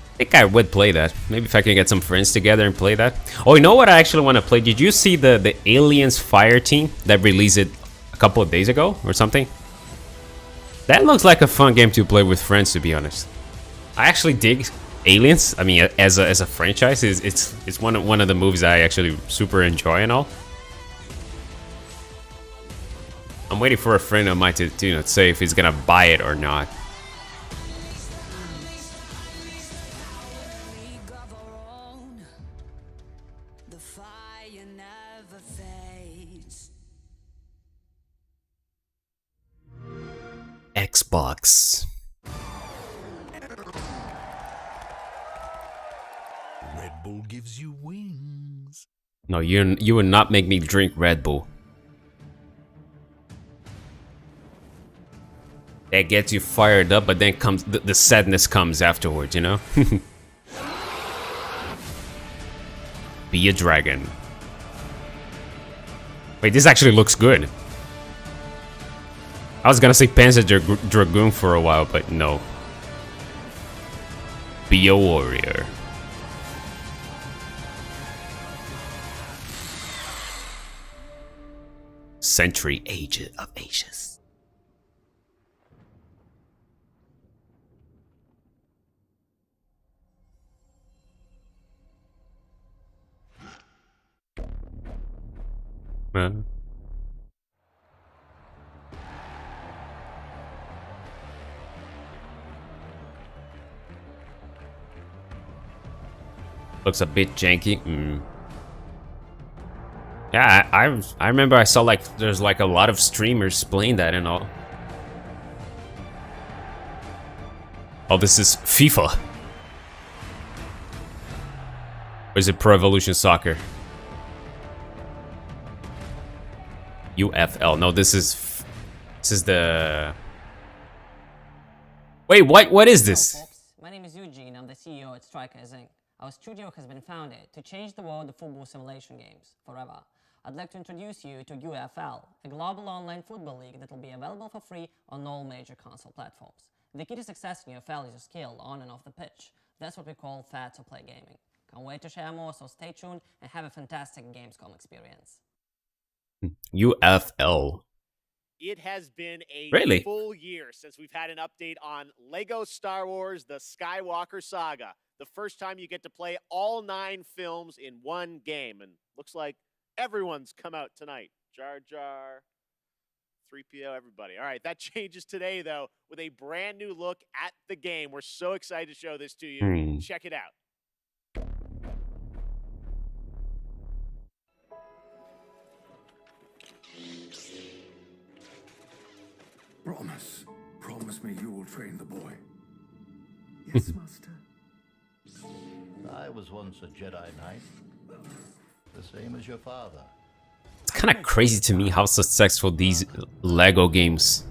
I think I would play that. Maybe if I can get some friends together and play that. Oh, you know what I actually want to play? Did you see the Aliens Fire Team that released it a couple of days ago or something? That looks like a fun game to play with friends, to be honest. I actually dig Aliens. I mean, as a franchise, it's one of the movies I actually super enjoy and all. I'm waiting for a friend of mine to say if he's gonna buy it or not. Xbox. Red Bull gives you wings. No, you would not make me drink Red Bull. That gets you fired up, but then comes the sadness comes afterwards, you know? Be a dragon. Wait, this actually looks good. I was gonna say Panzer Dragoon for a while, but no. Be a warrior. Century Age of Ages. Looks a bit janky. Yeah, I remember I saw like there's like a lot of streamers playing that and all. Oh, this is FIFA. Or is it Pro Evolution Soccer? UFL. No, this is the Wait, what is this? Hello, folks. My name is Eugene. I'm the CEO at Strikers Inc. Our studio has been founded to change the world of football simulation games forever. I'd like to introduce you to UFL, a global online football league that will be available for free on all major console platforms. The key to success in UFL is your skill on and off the pitch. That's what we call fair to play gaming. Can't wait to share more, so stay tuned and have a fantastic Gamescom experience. UFL. It has been a Really? full year since we've had an update on Lego Star Wars The Skywalker Saga. The first time you get to play all 9 films in one game. And looks like everyone's come out tonight. Jar Jar, 3PO, everybody. All right, that changes today, though, with a brand new look at the game. We're so excited to show this to you. Check it out. Promise me you will train the boy. Yes, Master. I was once a Jedi Knight, the same as your father. It's kind of crazy to me how successful these Lego games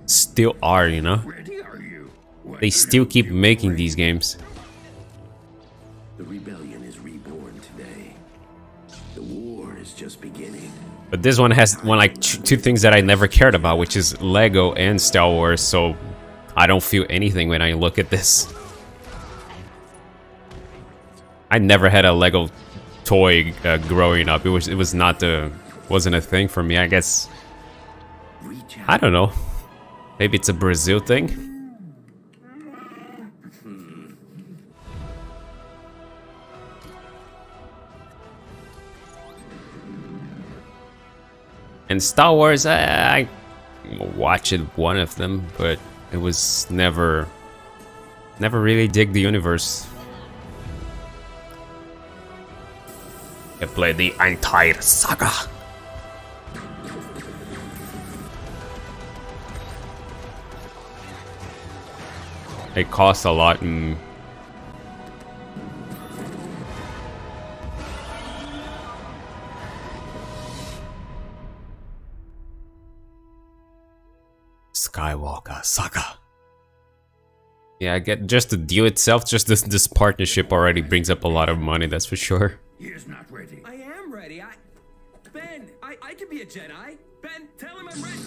still are, you know? They still keep making these games. The rebellion is reborn today. The war is just beginning. But this one has like two things that I never cared about, which is Lego and Star Wars, so I don't feel anything when I look at this. I never had a Lego toy growing up. It wasn't a thing for me, I guess. I don't know. Maybe it's a Brazil thing. And Star Wars, I watched one of them, but it was never really dig the universe. I played the entire saga. It costs a lot. Skywalker Saga. Yeah, I get just the deal itself, just this partnership already brings up a lot of money, that's for sure. He is not ready. I am ready. Ben, I can be a Jedi. Ben, tell him I'm ready.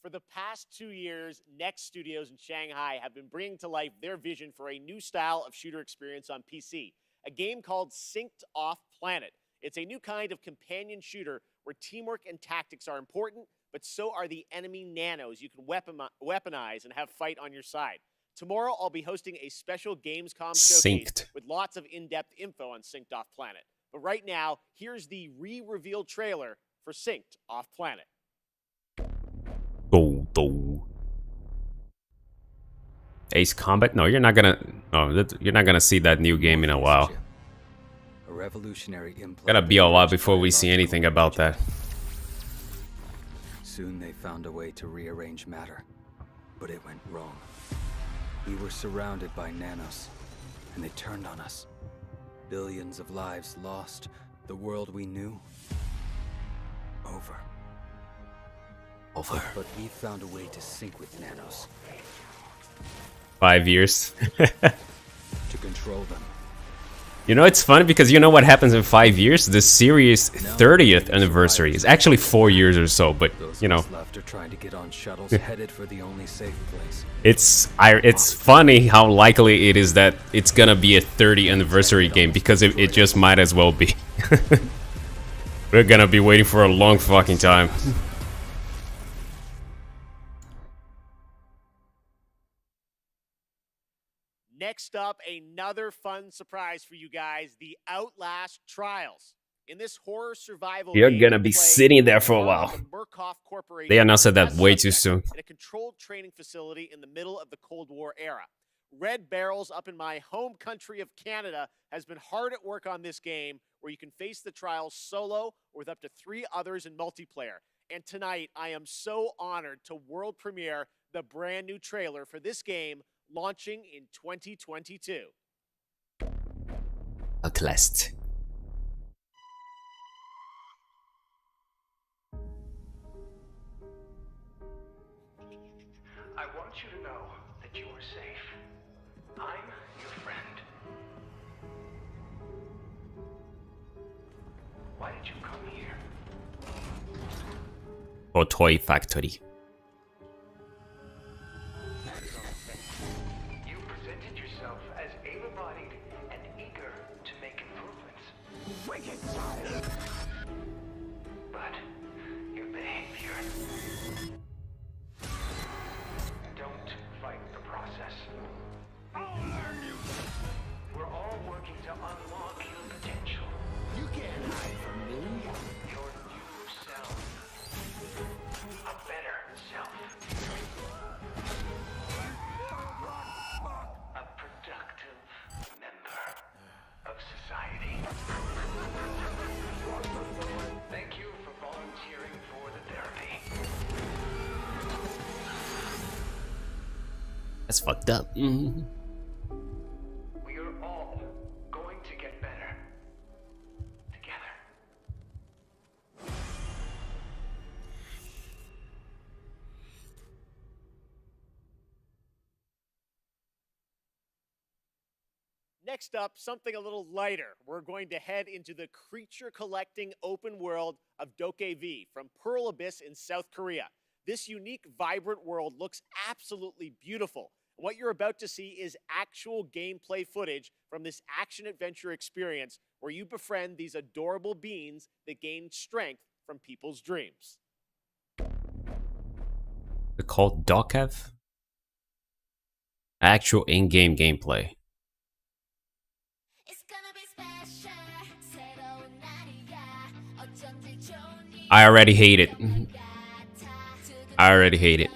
For the past 2 years, Next Studios in Shanghai have been bringing to life their vision for a new style of shooter experience on PC, a game called Synced Off Planet. It's a new kind of companion shooter where teamwork and tactics are important, but so are the enemy nanos you can weaponize and have fight on your side. Tomorrow, I'll be hosting a special Gamescom showcase with lots of in-depth info on Synced Off Planet. But right now, here's the re-revealed trailer for Synced Off Planet. Ace Combat? No, you're not gonna see that new game in a while. A revolutionary implant. Gotta be a while before we see anything about that. Soon they found a way to rearrange matter, but it went wrong. We were surrounded by nanos, and they turned on us. Billions of lives lost, the world we knew, over. But we found a way to sync with nanos. 5 years. To control them. You know, it's funny because you know what happens in 5 years? The series' 30th anniversary is actually 4 years or so, but you know. Left are trying to get on shuttles headed for the only safe place. It's funny how likely it is that it's gonna be a 30th anniversary game because it just might as well be. We're gonna be waiting for a long fucking time. Next up, another fun surprise for you guys, the Outlast Trials. In this horror survival You're game, gonna be sitting there for a while. They announced that way too soon. In a controlled training facility in the middle of the Cold War era. Red Barrels up in my home country of Canada has been hard at work on this game where you can face the trials solo or with up to 3 others in multiplayer. And tonight, I am so honored to world premiere the brand new trailer for this game launching in 2022. Outlast. want you to know that you are safe. I'm your friend. Why did you come here? Or Toy Factory. You presented yourself as able-bodied and eager to make improvements. Wicked child! But your behavior... Don't fight the process. I'll learn you! We're all working to unlock your potential. You can't hide from me. Your new self. A better self. A productive member of society. Thank you for volunteering for the therapy. That's fucked up. Mm-hmm. We are all going to get better. Together. Next up, something a little lighter. We're going to head into the creature collecting open world of Dokkaev from Pearl Abyss in South Korea. This unique, vibrant world looks absolutely beautiful. What you're about to see is actual gameplay footage from this action-adventure experience where you befriend these adorable beings that gain strength from people's dreams. They're called Dokkaev? Actual in-game gameplay. I already hate it. I already hate it.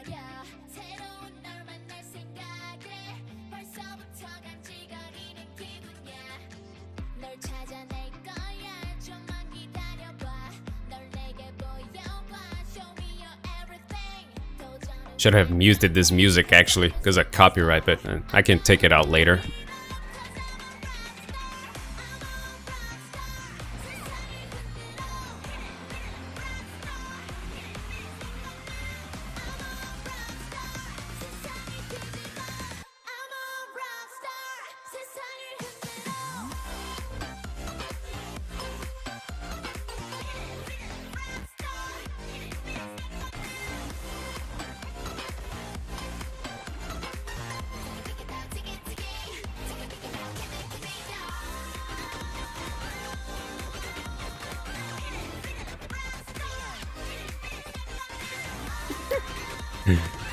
Should have muted this music actually, because of copyright, but I can take it out later.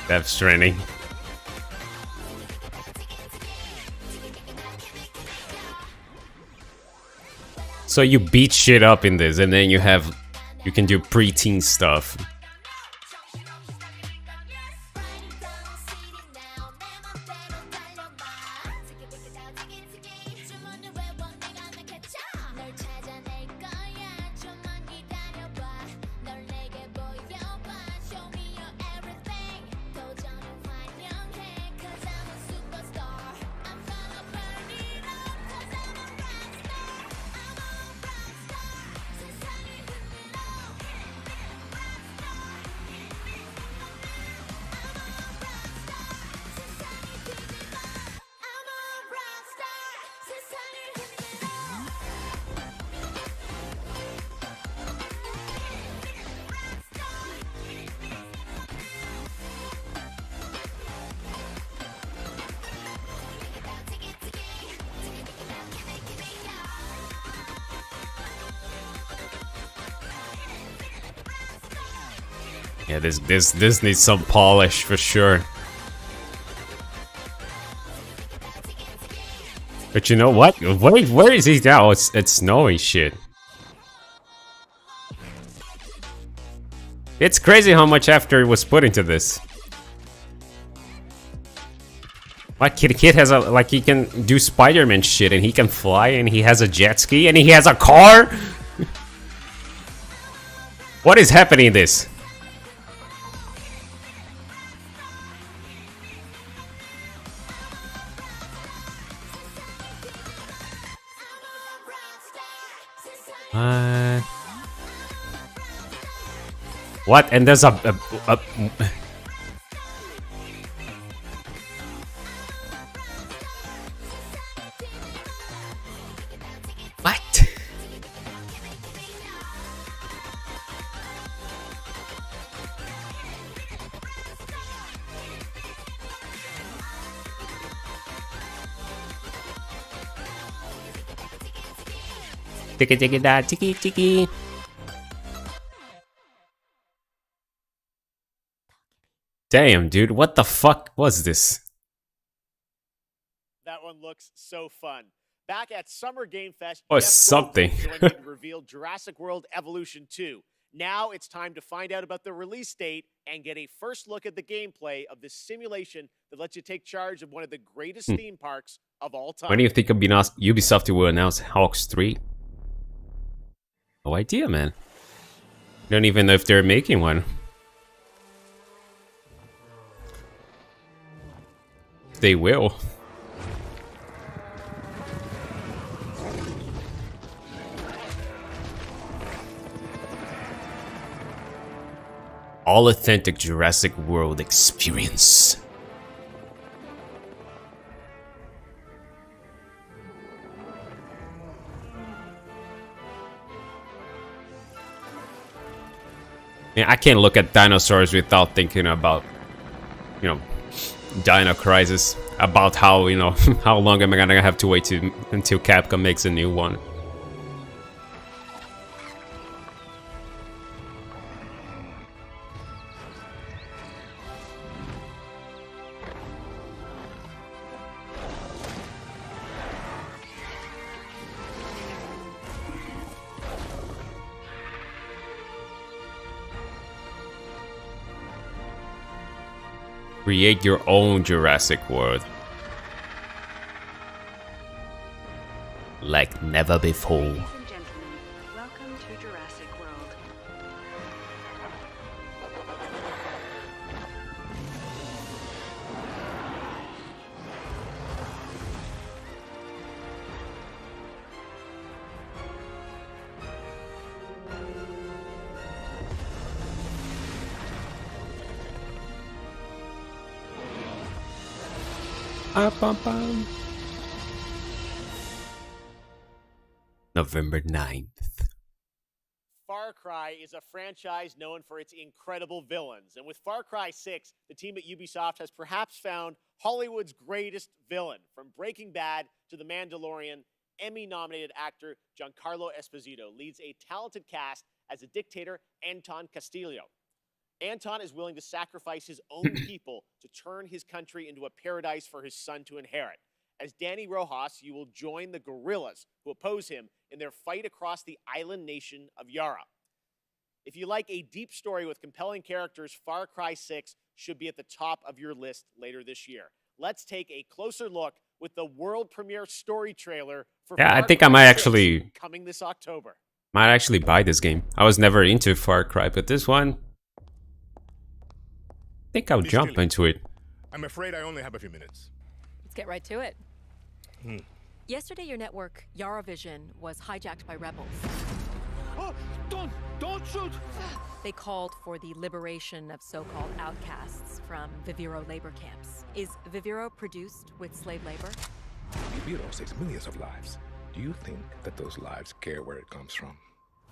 Death Stranding. So you beat shit up in this, and then you can do preteen stuff. Yeah, this needs some polish for sure. But you know what? Where is he now? It's snowy shit. It's crazy how much effort was put into this. Like kid has a he can do Spider-Man shit and he can fly and he has a jet ski and he has a car. What is happening in this? What? And there's Tiki tiki da tiki tiki. Damn, dude, what the fuck was this? That one looks so fun. Back at Summer Game Fest, Oh, Jeff something. Goldblum joined me to reveal Jurassic World Evolution 2. Now it's time to find out about the release date and get a first look at the gameplay of this simulation that lets you take charge of one of the greatest theme parks of all time. When do you think Ubisoft will announce Hawks 3? No idea, man. Don't even know if they're making one. They will. All authentic Jurassic World experience. Man, I can't look at dinosaurs without thinking about, you know, Dino Crisis. About how, you know, how long am I gonna have to wait until Capcom makes a new one. Create your own Jurassic World. Like never before. Ladies and gentlemen, welcome to Jurassic World. November 9th. Far Cry is a franchise known for its incredible villains. And with Far Cry 6, the team at Ubisoft has perhaps found Hollywood's greatest villain. From Breaking Bad to The Mandalorian, Emmy-nominated actor Giancarlo Esposito leads a talented cast as a dictator, Anton Castillo. Anton is willing to sacrifice his own people to turn his country into a paradise for his son to inherit. As Danny Rojas, you will join the guerrillas who oppose him in their fight across the island nation of Yara. If you like a deep story with compelling characters, Far Cry 6 should be at the top of your list later this year. Let's take a closer look with the world premiere story trailer for Yeah, Far I think Cry I might 6 actually coming this October. buy this game. I was never into Far Cry, but this one, I think I'll jump into it. I'm afraid I only have a few minutes. Let's get right to it. Hmm. Yesterday, your network, Yaravision, was hijacked by rebels. Oh, don't shoot! They called for the liberation of so-called outcasts from Viviro labor camps. Is Viviro produced with slave labor? Viviro saves millions of lives. Do you think that those lives care where it comes from?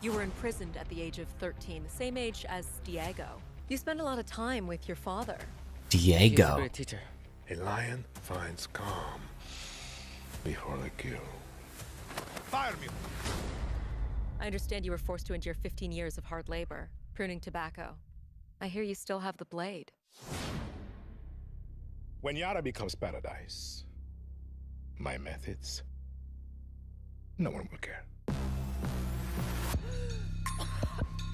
You were imprisoned at the age of 13, the same age as Diego. You spent a lot of time with your father. Diego. He's a great teacher. A lion finds calm before the kill. Fire me! I understand you were forced to endure 15 years of hard labor, pruning tobacco. I hear you still have the blade. When Yara becomes paradise, my methods, no one will care.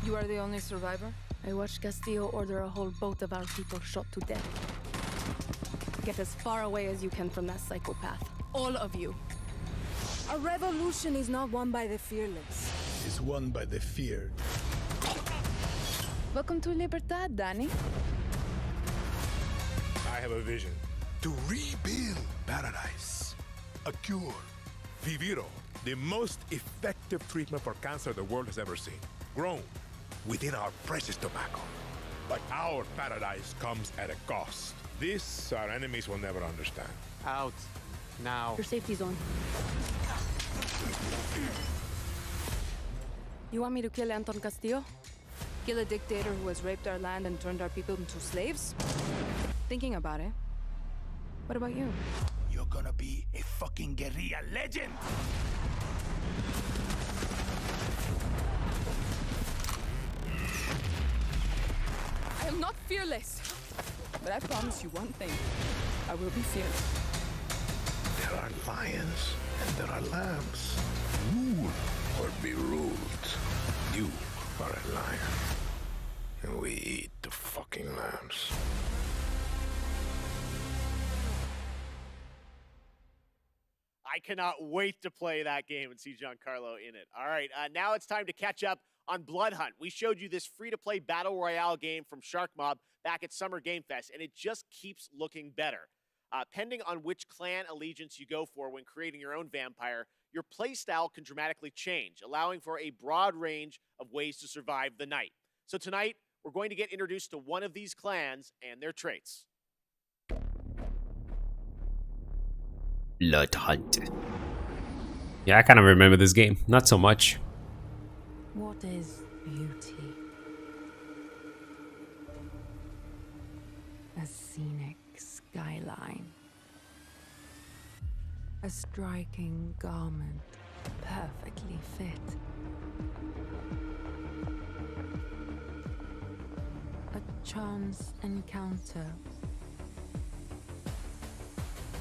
You are the only survivor? I watched Castillo order a whole boat of our people shot to death. Get as far away as you can from that psychopath. All of you. A revolution is not won by the fearless. It's won by the feared. Welcome to Libertad, Danny. I have a vision. To rebuild paradise. A cure. Viviro, the most effective treatment for cancer the world has ever seen. Grown within our precious tobacco. But our paradise comes at a cost. This our enemies will never understand. Out. Now. Your safety's on. You want me to kill Anton Castillo? Kill a dictator who has raped our land and turned our people into slaves? Thinking about it. What about you? You're gonna be a fucking guerrilla legend! not fearless. But I promise you one thing. I will be fearless. There are lions and there are lambs. Rule or be ruled. You are a lion. And we eat the fucking lambs. I cannot wait to play that game and see Giancarlo in it. All right, now it's time to catch up on Blood Hunt. We showed you this free-to-play Battle Royale game from Shark Mob back at Summer Game Fest, and it just keeps looking better. Depending on which clan allegiance you go for when creating your own vampire, your playstyle can dramatically change, allowing for a broad range of ways to survive the night. So tonight, we're going to get introduced to one of these clans and their traits. Blood Hunt. Yeah, I kind of remember this game. Not so much. What is beauty? A scenic skyline. A striking garment, perfectly fit. A chance encounter.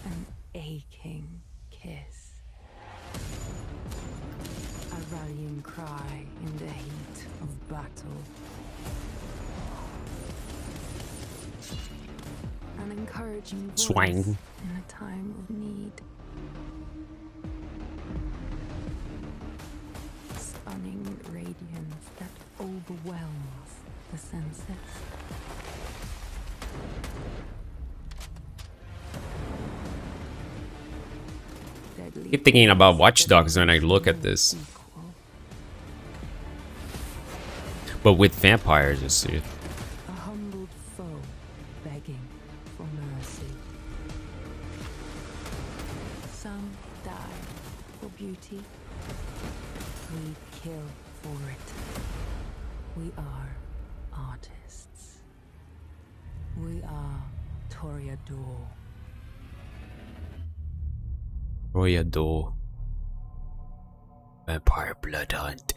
An aching kiss. A rallying cry in the heat of battle. An encouraging voice Swang. in a time of need. Stunning radiance that overwhelms the senses. I keep thinking about Watch Dogs when I look at this. But with vampires, you see. A humbled foe begging for mercy. Some die for beauty. We kill for it. We are artists. We are Toreador. Toreador. Vampire Blood Hunt.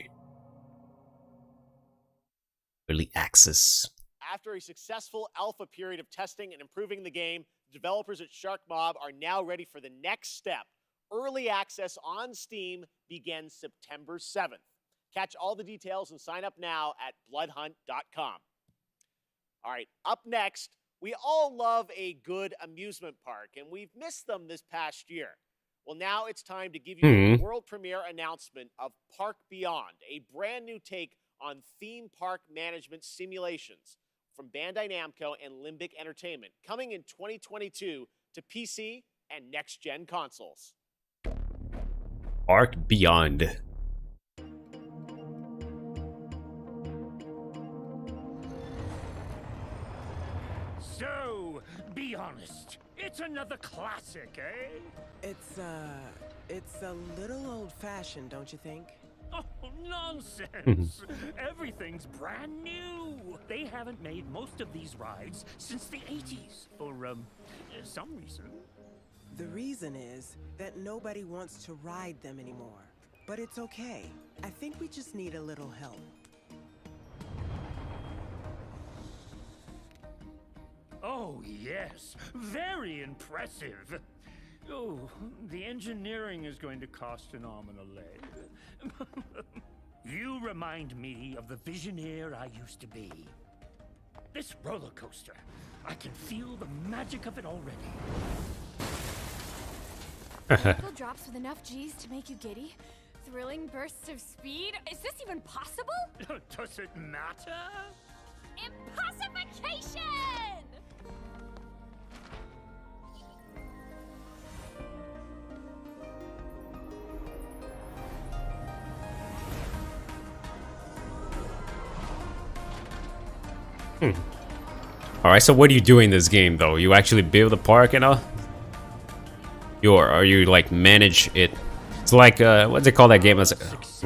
Early access. After a successful alpha period of testing and improving the game, developers at Shark Mob are now ready for the next step. Early access on Steam begins September 7th. Catch all the details and sign up now at bloodhunt.com. All right, up next, we all love a good amusement park, and we've missed them this past year. Well, now it's time to give you the world premiere announcement of Park Beyond, a brand new take on theme park management simulations from Bandai Namco and Limbic Entertainment, coming in 2022 to PC and next-gen consoles. Park Beyond. So, be honest. It's another classic, eh? It's a little old-fashioned, don't you think? Oh, nonsense! Everything's brand new! They haven't made most of these rides since the 80s, for, some reason. The reason is that nobody wants to ride them anymore. But it's okay. I think we just need a little help. Oh, yes. Very impressive. Oh, the engineering is going to cost an arm and a leg. You remind me of the Visioneer I used to be. This roller coaster, I can feel the magic of it already. Vertical drops with enough G's to make you giddy? Thrilling bursts of speed? Is this even possible? Does it matter? Impossification! Alright, so what do you do in this game though? You actually build a park and all? Or you like manage it? It's like what do they call that game? It's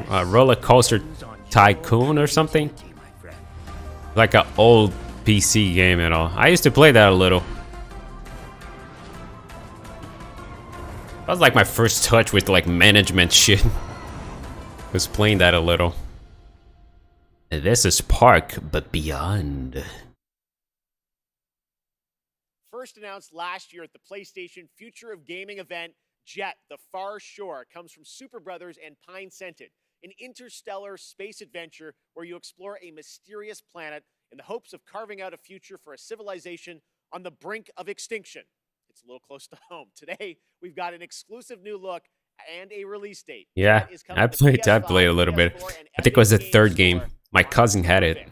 a roller coaster tycoon or something? Like an old PC game and all. I used to play that a little. That was like my first touch with like management shit. Was playing that a little. This is Park, but Beyond. First announced last year at the PlayStation Future of Gaming event, Jet, The Far Shore, comes from Super Brothers and Pine Scented, an interstellar space adventure where you explore a mysterious planet in the hopes of carving out a future for a civilization on the brink of extinction. It's a little close to home. Today, we've got an exclusive new look and a release date. Yeah, I played a little bit. I think it was the third game. My cousin had it.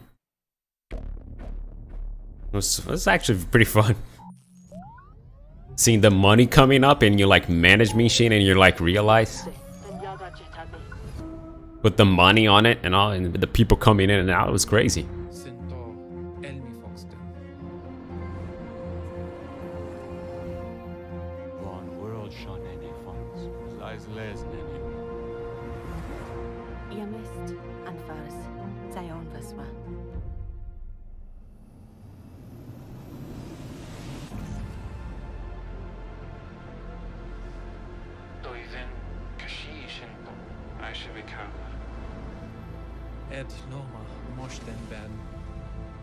It was actually pretty fun. Seeing the money coming up and you like manage machine and you're like realize. Put the money on it and all, and the people coming in and out, it was crazy.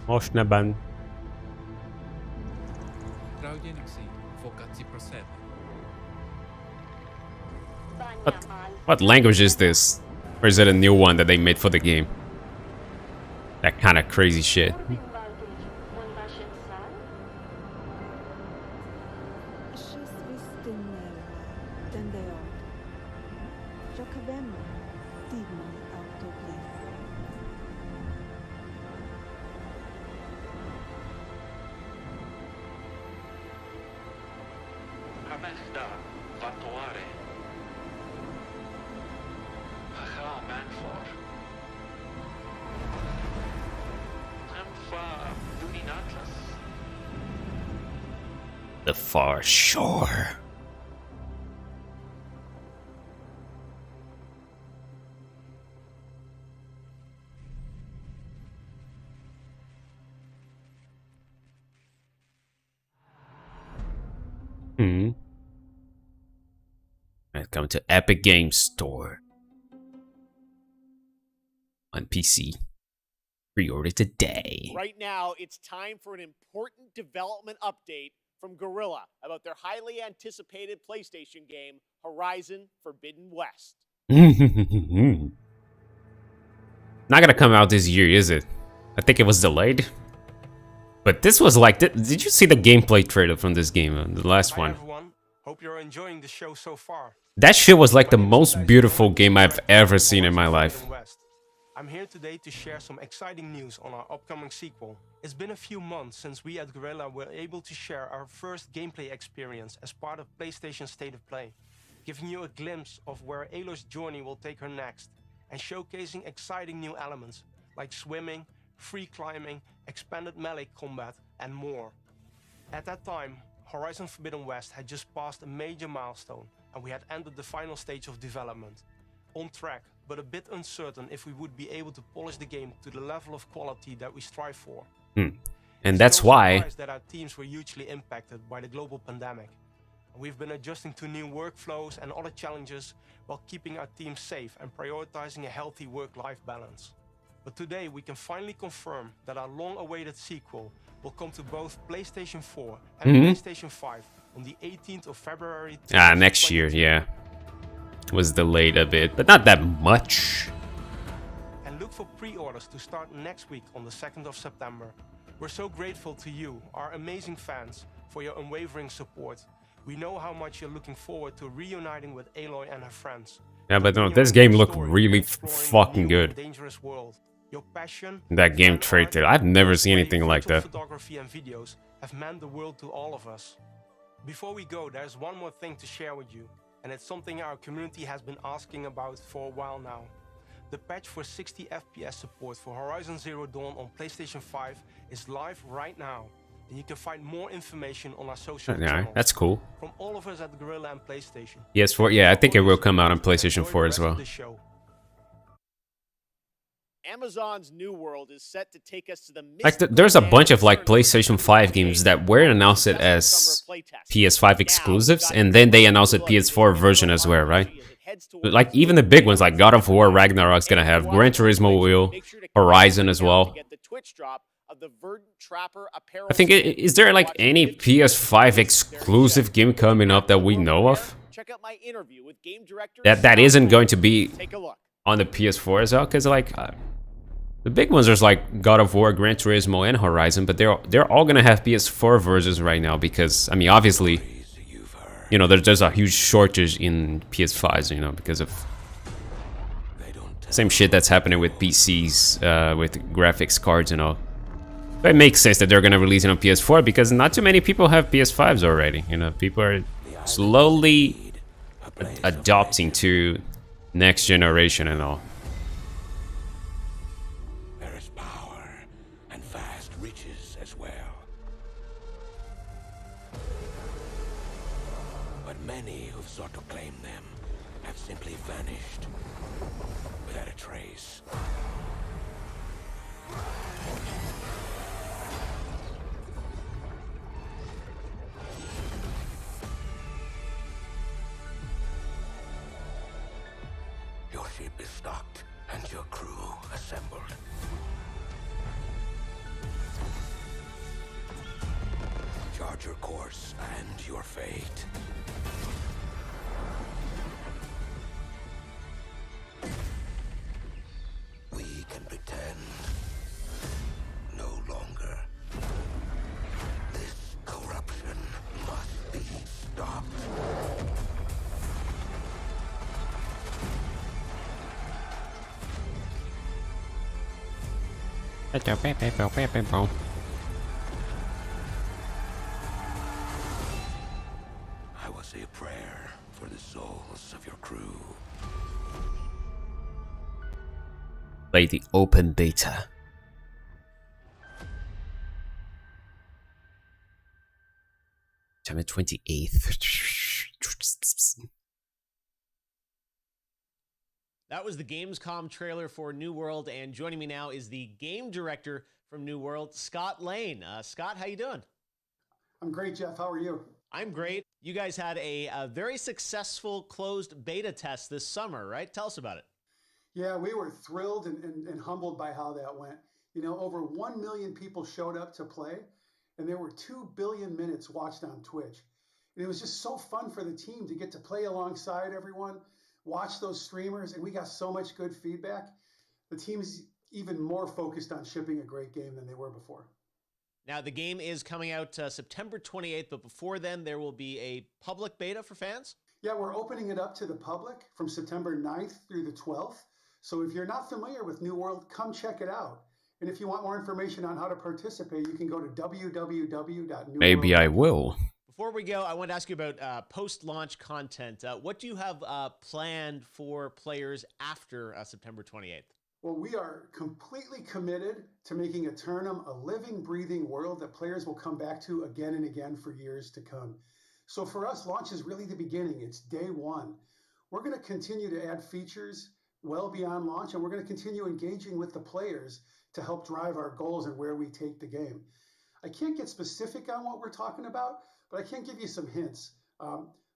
Moshnaban. What language is this? Or is it a new one that they made for the game? That kind of crazy shit. The Far Shore. Welcome to Epic Games Store on PC. Pre-order today. Right now, it's time for an important development update from Guerrilla about their highly anticipated PlayStation game, Horizon Forbidden West. Not gonna come out this year, is it? I think it was delayed. But this was like, did you see the gameplay trailer from this game, the last one? Everyone. Hope you're enjoying the show so far. That shit was like the most beautiful game I've ever seen in my life. I'm here today to share some exciting news on our upcoming sequel. It's been a few months since we at Guerrilla were able to share our first gameplay experience as part of PlayStation State of Play, giving you a glimpse of where Aloy's journey will take her next, and showcasing exciting new elements like swimming, free climbing, expanded melee combat, and more. At that time, Horizon Forbidden West had just passed a major milestone, and we had entered the final stage of development. On track, but a bit uncertain if we would be able to polish the game to the level of quality that we strive for. And that's why that our teams were hugely impacted by the global pandemic. We've been adjusting to new workflows and other challenges while keeping our team safe and prioritizing a healthy work-life balance. But today we can finally confirm that our long-awaited sequel will come to both PlayStation 4 and PlayStation 5 on the 18th of February. Next year, yeah. Was delayed a bit, but not that much. And look for pre-orders to start next week on the 2nd of September. We're so grateful to you, our amazing fans, for your unwavering support. We know how much you're looking forward to reuniting with Aloy and her friends. Yeah, but no, this game looked really fucking good. Dangerous world. Your passion, that game trailer, I've never seen anything like that. Photography and videos have meant the world to all of us. Before we go, there's one more thing to share with you, and it's something our community has been asking about for a while now. The patch for 60 FPS support for Horizon Zero Dawn on PlayStation 5 is live right now, and you can find more information on our social channels. That's cool. From all of us at Guerrilla and PlayStation. Yes, yeah, I think it will come out on PlayStation 4 as well. Amazon's New World is set to take us to the like there's a bunch of like PlayStation 5 games that were announced as PS5 exclusives, and then they announced a PS4 version as well, right? Like even the big ones like God of War Ragnarok's gonna have, Gran Turismo will, Horizon as well. Get the Twitch drop of the Verdant Trapper apparel. I think, is there like any PS5 exclusive game coming up that we know of? Check out my interview with game director That isn't going to be Take a look. on the PS4 as well? Because like, the big ones are like God of War, Gran Turismo, and Horizon, but they're all gonna have PS4 versions right now because, I mean, obviously, you know, there's a huge shortage in PS5s, you know, because of same shit that's happening with PCs, with graphics cards and all. So it makes sense that they're gonna release it on PS4 because not too many people have PS5s already. You know, people are slowly adopting to next generation and all. There is power and vast riches as well. But many who've sought to claim them have simply vanished without a trace. Your ship is stocked and your crew assembled. Chart your course and your fate. We can pretend no longer. This corruption must be stopped. I will say a prayer for the souls of your crew. Play the open beta. September 28th. That was the Gamescom trailer for New World, and joining me now is the game director from New World, Scott Lane. Scott, how you doing? I'm great, Jeff. How are you? I'm great. You guys had a very successful closed beta test this summer, right? Tell us about it. Yeah, we were thrilled and humbled by how that went. You know, over 1 million people showed up to play, and there were 2 billion minutes watched on Twitch. And it was just so fun for the team to get to play alongside everyone, watch those streamers, and we got so much good feedback. The team's even more focused on shipping a great game than they were before. Now, the game is coming out September 28th, but before then, there will be a public beta for fans? Yeah, we're opening it up to the public from September 9th through the 12th. So if you're not familiar with New World, come check it out. And if you want more information on how to participate, you can go to www.newworld.com. Maybe I will. Before we go, I want to ask you about post-launch content. What do you have planned for players after September 28th? Well, we are completely committed to making Eternum a living, breathing world that players will come back to again and again for years to come. So for us, launch is really the beginning. It's day one. We're going to continue to add features well beyond launch, and we're going to continue engaging with the players to help drive our goals and where we take the game. I can't get specific on what we're talking about, but I can give you some hints.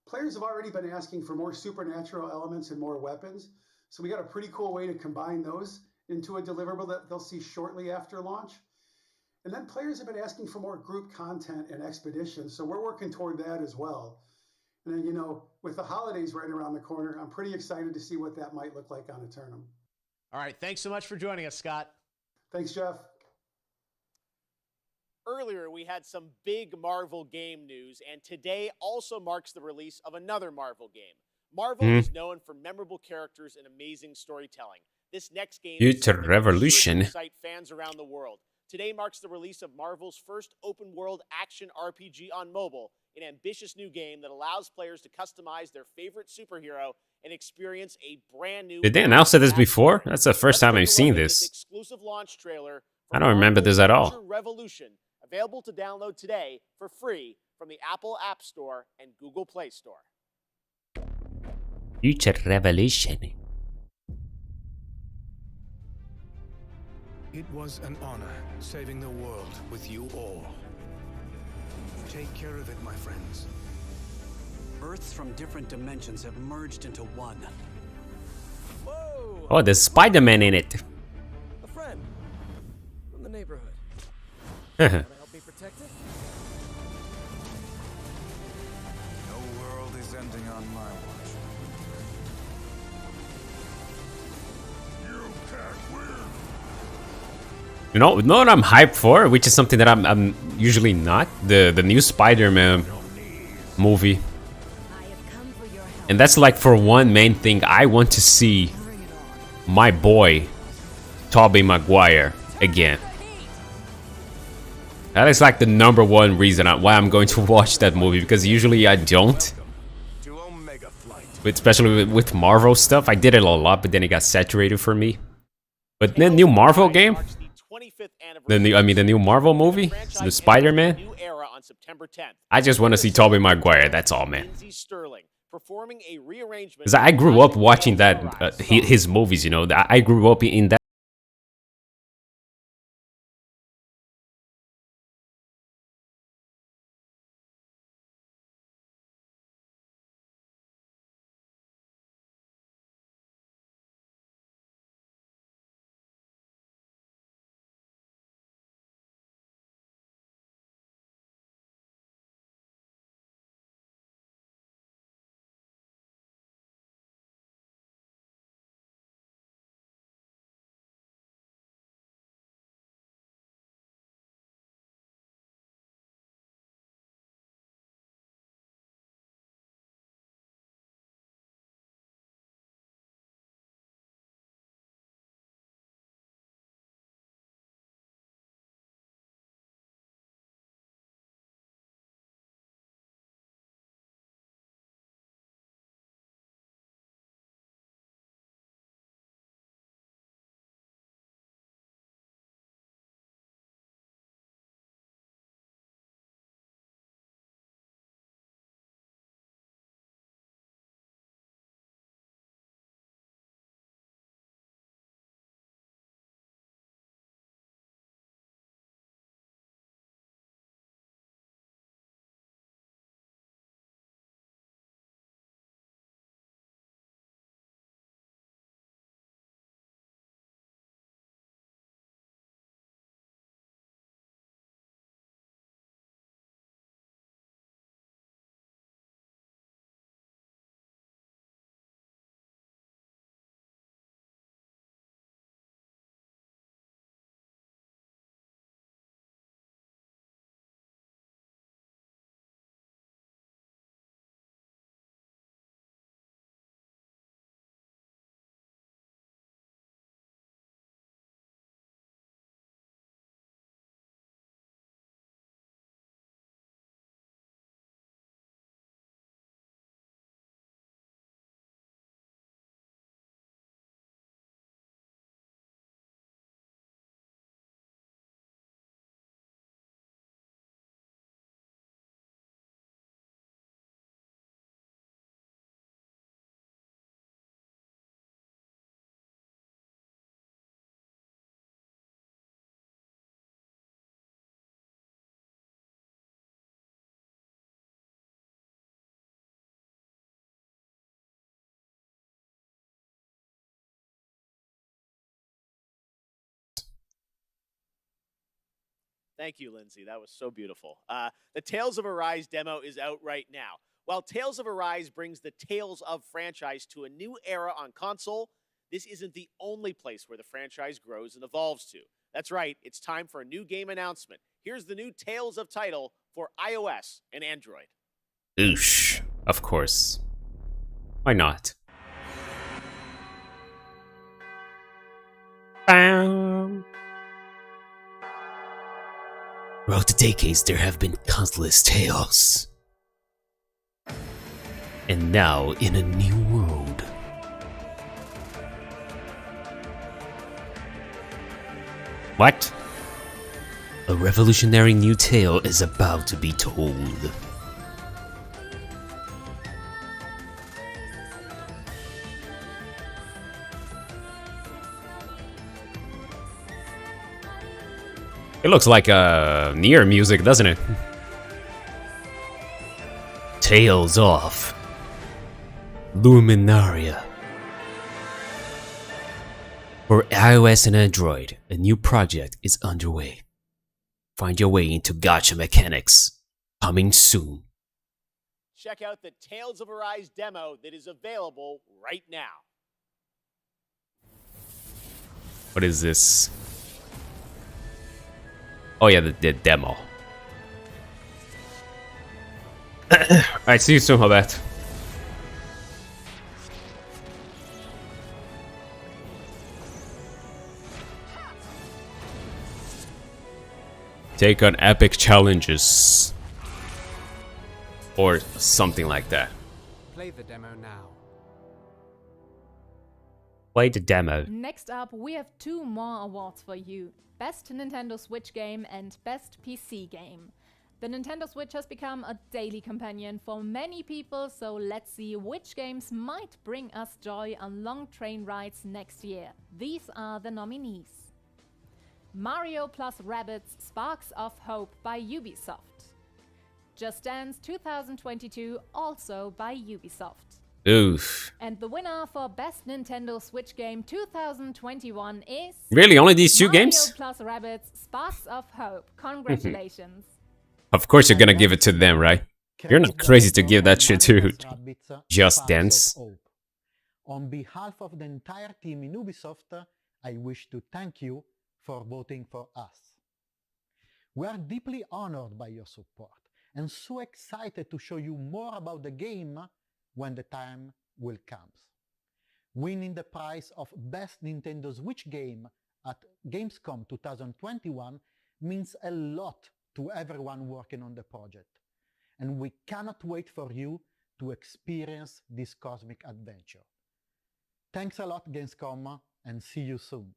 Players have already been asking for more supernatural elements and more weapons, so we got a pretty cool way to combine those into a deliverable that they'll see shortly after launch. And then players have been asking for more group content and expeditions, so we're working toward that as well. And then, you know, with the holidays right around the corner, I'm pretty excited to see what that might look like on Eternum. All right, thanks so much for joining us, Scott. Thanks, Jeff. Earlier, we had some big Marvel game news, and today also marks the release of another Marvel game. Marvel is known for memorable characters and amazing storytelling. This next game is Future Revolution. excite fans around the world. Today marks the release of Marvel's first open-world action RPG on mobile, an ambitious new game that allows players to customize their favorite superhero and experience a brand new... Did they announce this before? That's the first time I've seen this. Exclusive launch trailer. I don't remember this at all. Revolution, available to download today for free from the Apple App Store and Google Play Store. Future Revolution. It was an honor saving the world with you all. Take care of it, my friends. Earths from different dimensions have merged into one. Oh, there's Spider-Man in it. A friend from the neighborhood. Wanna help me protect it? No world is ending on my watch. You can't win. You know what I'm hyped for, which is something that I'm usually not. The new Spider-Man movie, and that's like for one main thing. I want to see my boy Tobey Maguire again. That is like the #1 reason why I'm going to watch that movie, because usually I don't. Especially with Marvel stuff, I did it a lot, but then it got saturated for me. But the new Marvel game, the new Marvel movie, the Spider-Man. I just want to see Tobey Maguire. That's all, man. Because I grew up watching that his movies. You know, I grew up in that. Thank you, Lindsay. That was so beautiful. The Tales of Arise demo is out right now. While Tales of Arise brings the Tales of franchise to a new era on console, this isn't the only place where the franchise grows and evolves to. That's right, it's time for a new game announcement. Here's the new Tales of title for iOS and Android. Oosh, of course. Why not? Bam. Throughout the decades, there have been countless tales. And now, in a new world. What? A revolutionary new tale is about to be told. It looks like Nier music, doesn't it? Tales of Luminaria. For iOS and Android, a new project is underway. Find your way into gacha mechanics. Coming soon. Check out the Tales of Arise demo that is available right now. What is this? Oh yeah, the demo. Alright, see you soon, Hobet. Take on epic challenges. Or something like that. Play the demo now. Play the demo. Next up, we have 2 more awards for you. Best Nintendo Switch Game and Best PC Game. The Nintendo Switch has become a daily companion for many people, so let's see which games might bring us joy on long train rides next year. These are the nominees. Mario plus Rabbids Sparks of Hope by Ubisoft. Just Dance 2022, also by Ubisoft. Oof. And the winner for Best Nintendo Switch Game 2021 is... Really? Only these 2 games? Mario plus Rabbids Sparks of Hope. Congratulations. Of course you're gonna give it to them, right? You're not crazy to give that shit to Just Dance. On behalf of the entire team in Ubisoft, I wish to thank you for voting for us. We are deeply honored by your support and so excited to show you more about the game when the time will come. Winning the prize of Best Nintendo Switch Game at Gamescom 2021 means a lot to everyone working on the project, and we cannot wait for you to experience this cosmic adventure. Thanks a lot, Gamescom, and see you soon.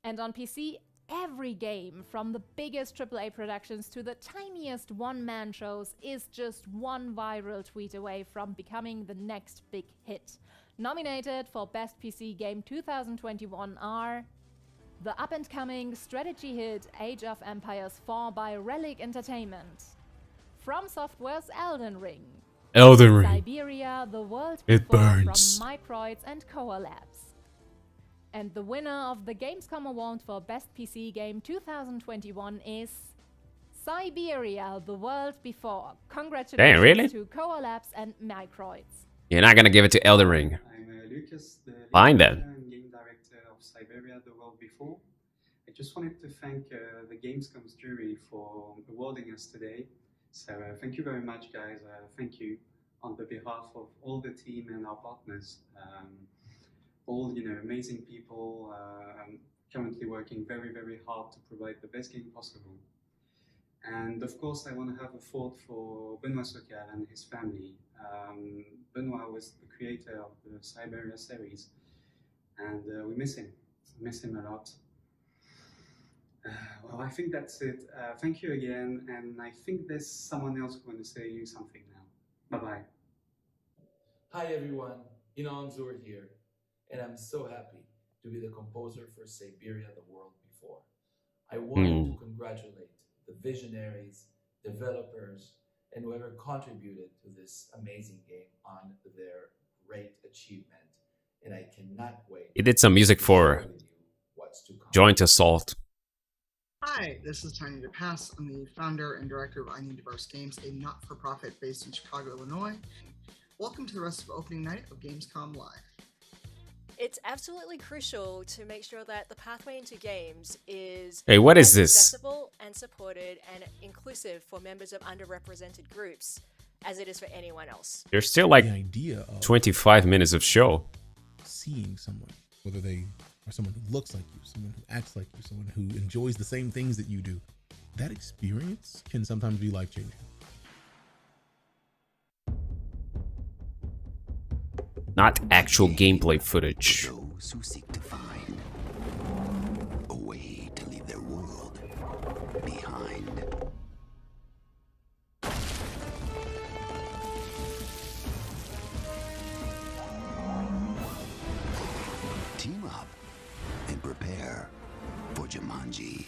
And on PC, every game, from the biggest AAA productions to the tiniest one-man shows, is just one viral tweet away from becoming the next big hit. Nominated for Best PC Game 2021 are the up-and-coming strategy hit Age of Empires 4 by Relic Entertainment, From Software's Elden Ring, Siberia, The World Before from Microids and Koa Labs. And the winner of the Gamescom Award for Best PC Game 2021 is Siberia, The World Before. Congratulations really? to Koa Labs and Microids. You're not gonna give it to Elden Ring. I'm Lucas, the Fine lead then. and game director of Siberia, The World Before. I just wanted to thank the Gamescom's jury for awarding us today. So thank you very much, guys. Thank you on the behalf of all the team and our partners. All amazing people currently working very, very hard to provide the best game possible. And of course, I want to have a thought for Benoit Sokal and his family. Benoit was the creator of the Siberia series, and we miss him. We miss him a lot. Well, I think that's it. Thank you again, and I think there's someone else who wants to say you something now. Bye-bye. Hi everyone, Inan Zur here, and I'm so happy to be the composer for Siberia, The World Before. I wanted to congratulate the visionaries, developers, and whoever contributed to this amazing game on their great achievement, and I cannot wait. He did some music for Joint Assault. Hi, this is Tiny DePass. I'm the founder and director of I Need Diverse Games, a not-for-profit based in Chicago, Illinois. Welcome to the rest of opening night of Gamescom Live. It's absolutely crucial to make sure that the pathway into games is Hey, what is this? accessible and supported and inclusive for members of underrepresented groups as it is for anyone else. There's still like The idea of 25 minutes of show. seeing someone, whether they are someone who looks like you, someone who acts like you, someone who enjoys the same things that you do, that experience can sometimes be life-changing. Not actual gameplay footage. Those who seek to find a way to leave their world behind. Team up and prepare for Jumanji,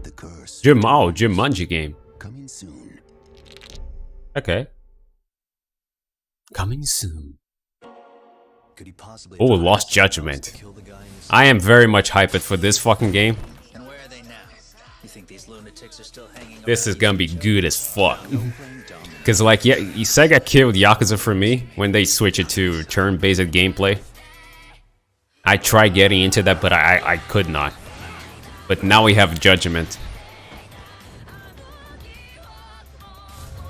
the curse. Jumanji game. Coming soon. Okay. Coming soon. Could he possibly Oh, Lost Judgment. I am very much hyped for this fucking game. You think these lunatics are still hanging This is around gonna be each other? good as fuck. No playing dominoes. Cause like yeah, Sega killed Yakuza for me when they switch it to turn-based gameplay. I tried getting into that, but I could not. But now we have Judgment.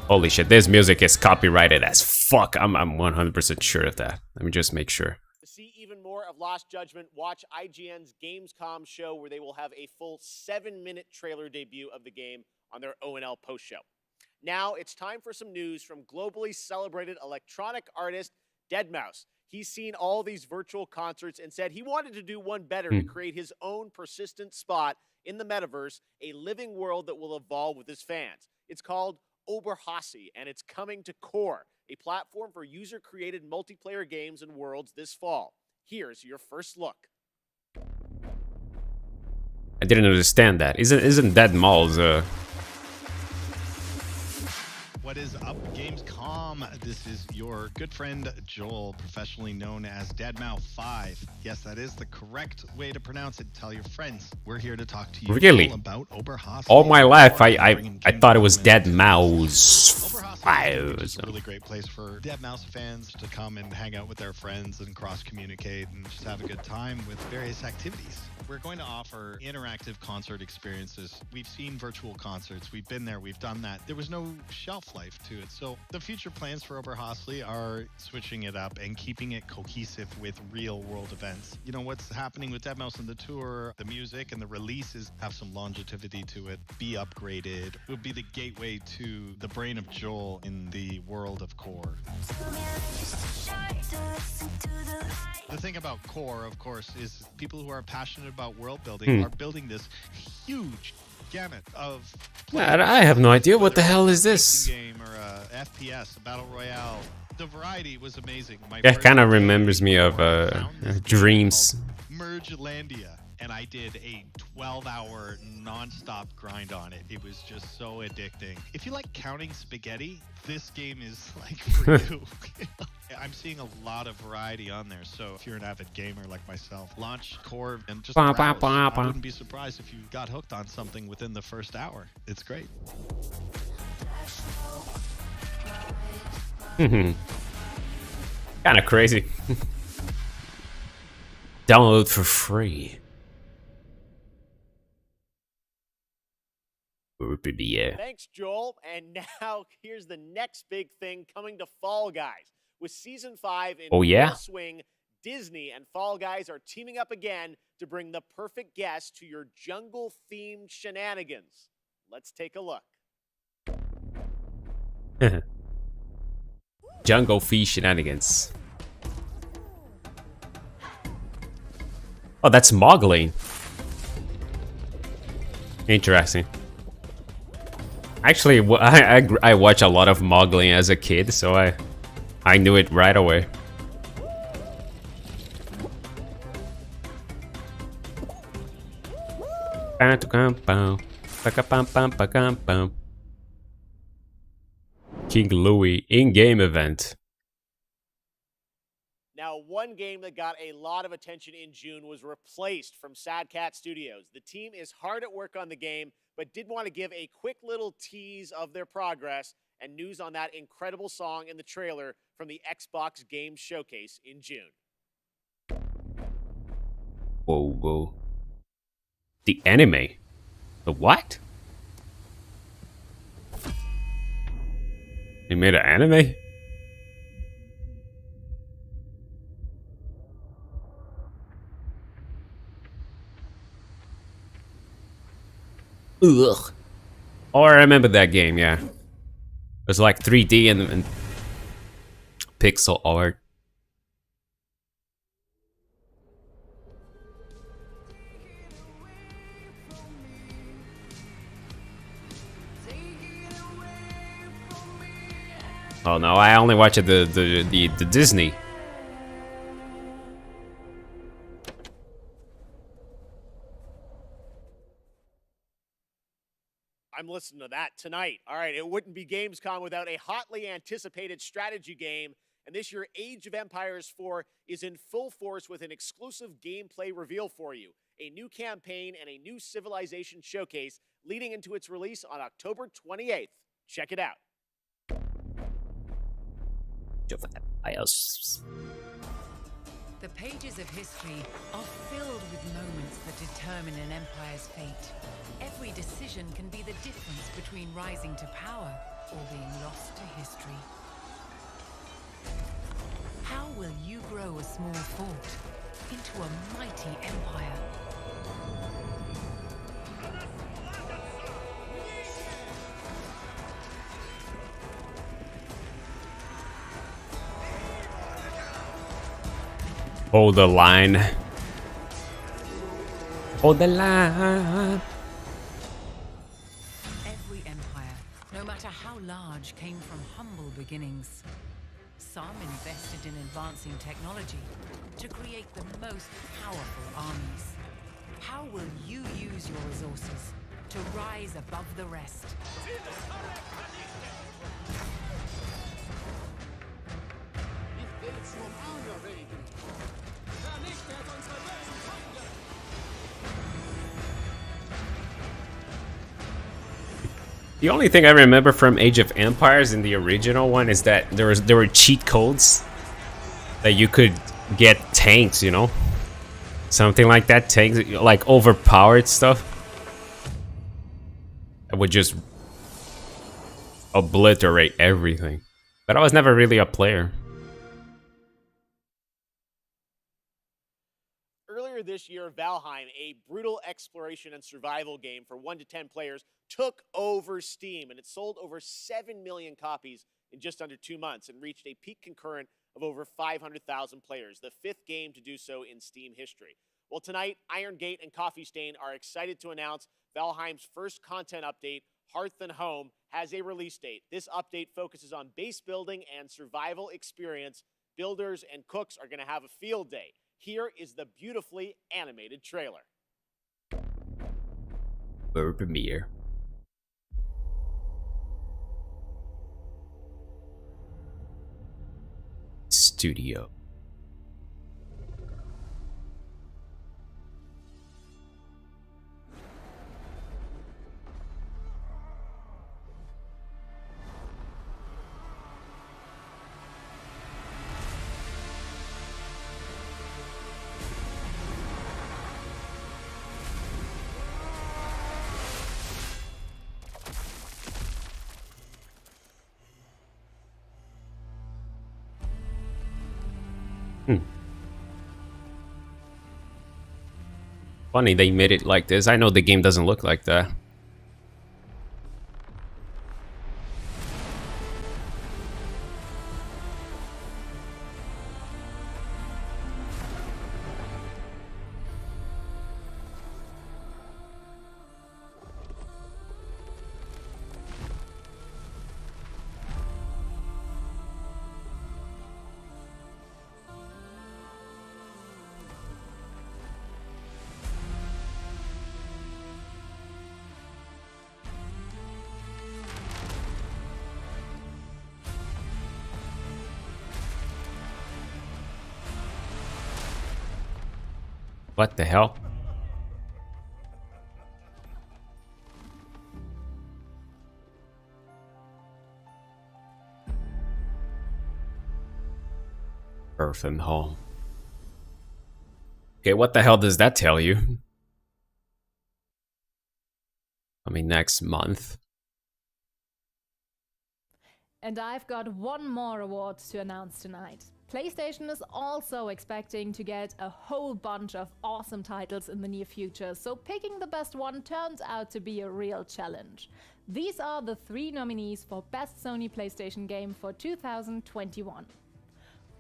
Holy shit, this music is copyrighted as fuck. I'm 100% sure of that. Let me just make sure. To see even more of Lost Judgment, watch IGN's Gamescom show where they will have a full 7-minute trailer debut of the game on their ONL post show. Now it's time for some news from globally celebrated electronic artist deadmau5. He's seen all these virtual concerts and said he wanted to do one better to create his own persistent spot in the metaverse, a living world that will evolve with his fans. It's called Oberhasli, and it's coming to Core, a platform for user-created multiplayer games and worlds this fall. Here's your first look. I didn't understand that. Isn't deadmau5 What is up, Gamescom? This is your good friend Joel, professionally known as deadmau5. Yes, that is the correct way to pronounce it. Tell your friends. We're here to talk to you Really? all about Oberhasli. All my life, I thought it was deadmau5. It's a really great place for deadmau5 fans to come and hang out with their friends and cross-communicate and just have a good time with various activities. We're going to offer interactive concert experiences. We've seen virtual concerts. We've been there. We've done that. There was no shelf life to it. So the future plans for Oberhasli are switching it up and keeping it cohesive with real-world events. You know, what's happening with deadmau5 and the tour, the music and the releases have some longevity to it, be upgraded. It would be the gateway to the brain of Joel in the world of Core. The thing about Core, of course, is people who are passionate about world building are building this huge gamut of I have no idea what the hell is this. game or a FPS, a battle royale. The variety was amazing. That kind of remembers me of Dreams. Mergelandia, and I did a 12-hour non-stop grind on it. It was just so addicting. If you like counting spaghetti, this game is like for you. I'm seeing a lot of variety on there, so if you're an avid gamer like myself, launch Core and just browse. I wouldn't be surprised if you got hooked on something within the first hour. It's great. Kind of crazy. Download for free. Thanks, Joel. And now here's the next big thing coming to Fall Guys. With Season 5 in full swing, Disney and Fall Guys are teaming up again to bring the perfect guest to your jungle-themed shenanigans. Let's take a look. Jungle Feast shenanigans. Oh, that's Moggling. Interesting. Actually, I watch a lot of Moggling as a kid, so I knew it right away. King Louis in-game event. Now, one game that got a lot of attention in June was replaced from Sad Cat Studios. The team is hard at work on the game, but did want to give a quick little tease of their progress and news on that incredible song in the trailer from the Xbox Games Showcase in June. Whoa, whoa. The anime? The what? They made an anime? Ugh. Oh, I remember that game, yeah. It was like 3D and pixel art. Oh no, I only watched the Disney. I'm listening to that tonight. All right, it wouldn't be Gamescom without a hotly anticipated strategy game. And this year, Age of Empires 4 is in full force with an exclusive gameplay reveal for you. A new campaign and a new civilization showcase leading into its release on October 28th. Check it out. The pages of history are filled with moments that determine an empire's fate. Every decision can be the difference between rising to power or being lost to history. How will you grow a small fort into a mighty empire? Hold the line. Hold the line. Every empire, no matter how large, came from humble beginnings. Some invested in advancing technology to create the most powerful armies. How will you use your resources to rise above the rest? The only thing I remember from Age of Empires in the original one is that there were cheat codes that you could get tanks, you know, something like that, tanks like overpowered stuff that would just obliterate everything. But I was never really a player. Earlier this year, Valheim, a brutal exploration and survival game for 1 to 10 players, took over Steam, and it sold over 7 million copies in just under 2 months and reached a peak concurrent of over 500,000 players, the 5th game to do so in Steam history. Well, tonight, Iron Gate and Coffee Stain are excited to announce Valheim's first content update, Hearth and Home, has a release date. This update focuses on base building and survival experience. Builders and cooks are going to have a field day. Here is the beautifully animated trailer. World premiere. Studio. Funny they made it like this. I know the game doesn't look like that. What the hell? Earth and Home. Okay, what the hell does that tell you? I mean, next month. And I've got one more award to announce tonight. PlayStation is also expecting to get a whole bunch of awesome titles in the near future, so picking the best one turns out to be a real challenge. These are the 3 nominees for Best Sony PlayStation Game for 2021.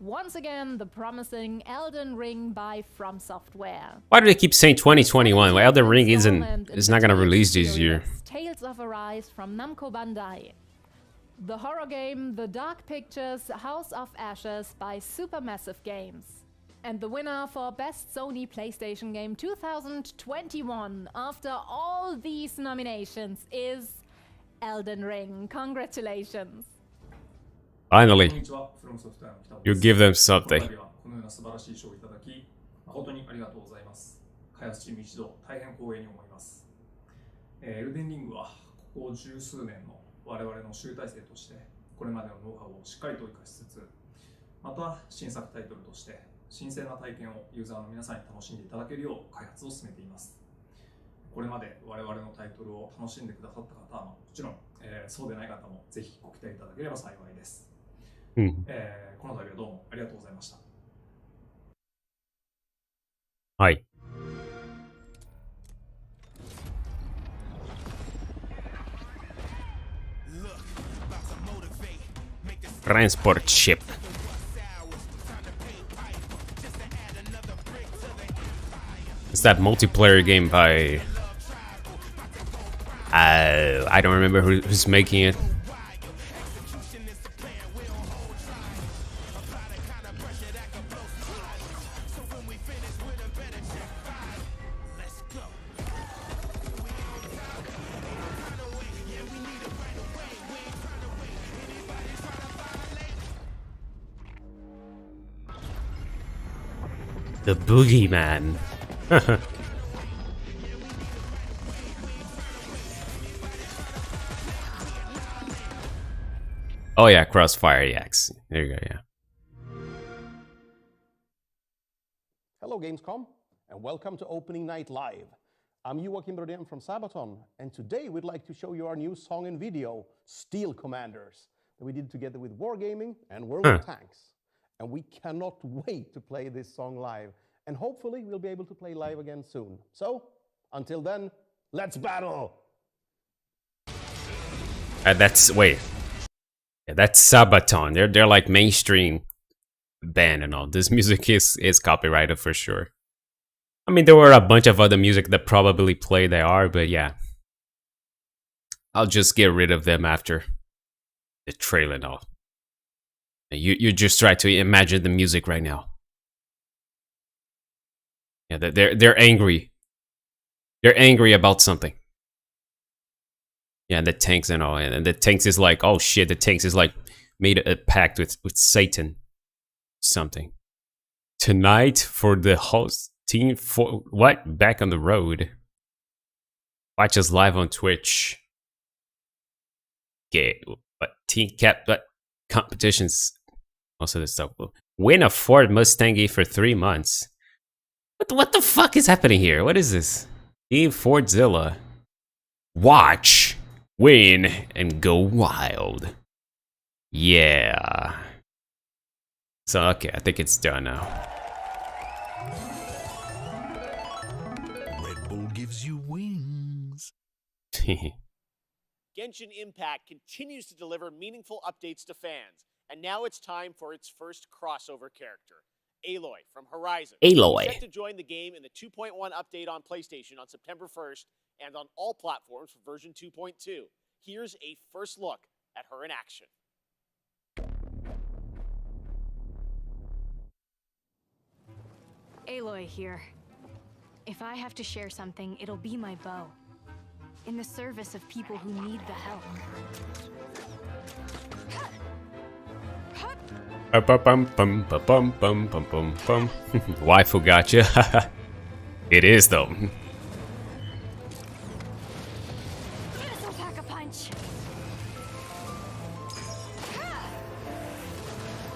Once again, the promising Elden Ring by From Software. Why do they keep saying 2021? Well, Elden Ring is not gonna release this year. Tales of Arise from Namco Bandai. The horror game The Dark Pictures House of Ashes by Supermassive Games. And the winner for Best Sony PlayStation Game 2021 after all these nominations is Elden Ring. Congratulations. Finally, you give them something. エルデンリングはここ十数年の我々の集大成としてこれまでのノウハウをしっかりと生かしつつ、また新作タイトルとして新鮮な体験をユーザーの皆さんに楽しんでいただけるよう開発を進めています。これまで我々のタイトルを楽しんでくださった方はもちろん、そうでない方もぜひご期待いただければ幸いです。この度はどうもありがとうございました。はい。Transport ship. It's that multiplayer game by I don't remember who's making it. The Boogeyman. Oh yeah, Crossfire EX. There you go, yeah. Hello Gamescom, and welcome to Opening Night Live. I'm Joachim Brodén from Sabaton, and today we'd like to show you our new song and video, Steel Commanders, that we did together with Wargaming and World of Tanks. And we cannot wait to play this song live, and hopefully we'll be able to play live again soon. So, until then, let's battle! Wait. Yeah, that's Sabaton. They're like mainstream band and all. This music is copyrighted for sure. I mean, there were a bunch of other music that probably play they are, but yeah. I'll just get rid of them after the trailer and all. You just try to imagine the music right now. Yeah, they're angry. They're angry about something. Yeah, and the tanks and all, and the tanks is like, oh shit, the tanks is like made a pact with Satan, something. Tonight for the host team for what? Back on the road. Watch us live on Twitch. Okay, but team cap, but competitions, also this stuff. Win a Ford Mustang for 3 months. What the fuck is happening here? What is this? Team Fordzilla. Watch. Win and go wild. Yeah. So, okay, I think it's done now. Red Bull gives you wings. Genshin Impact continues to deliver meaningful updates to fans, and now it's time for its first crossover character, Aloy from Ryzen. Aloy. Set to join the game in the 2.1 update on PlayStation on September 1st and on all platforms for version 2.2. Here's a first look at her in action. Aloy here. If I have to share something, it'll be my bow. In the service of people who need the help. Waifu gotcha. It is though.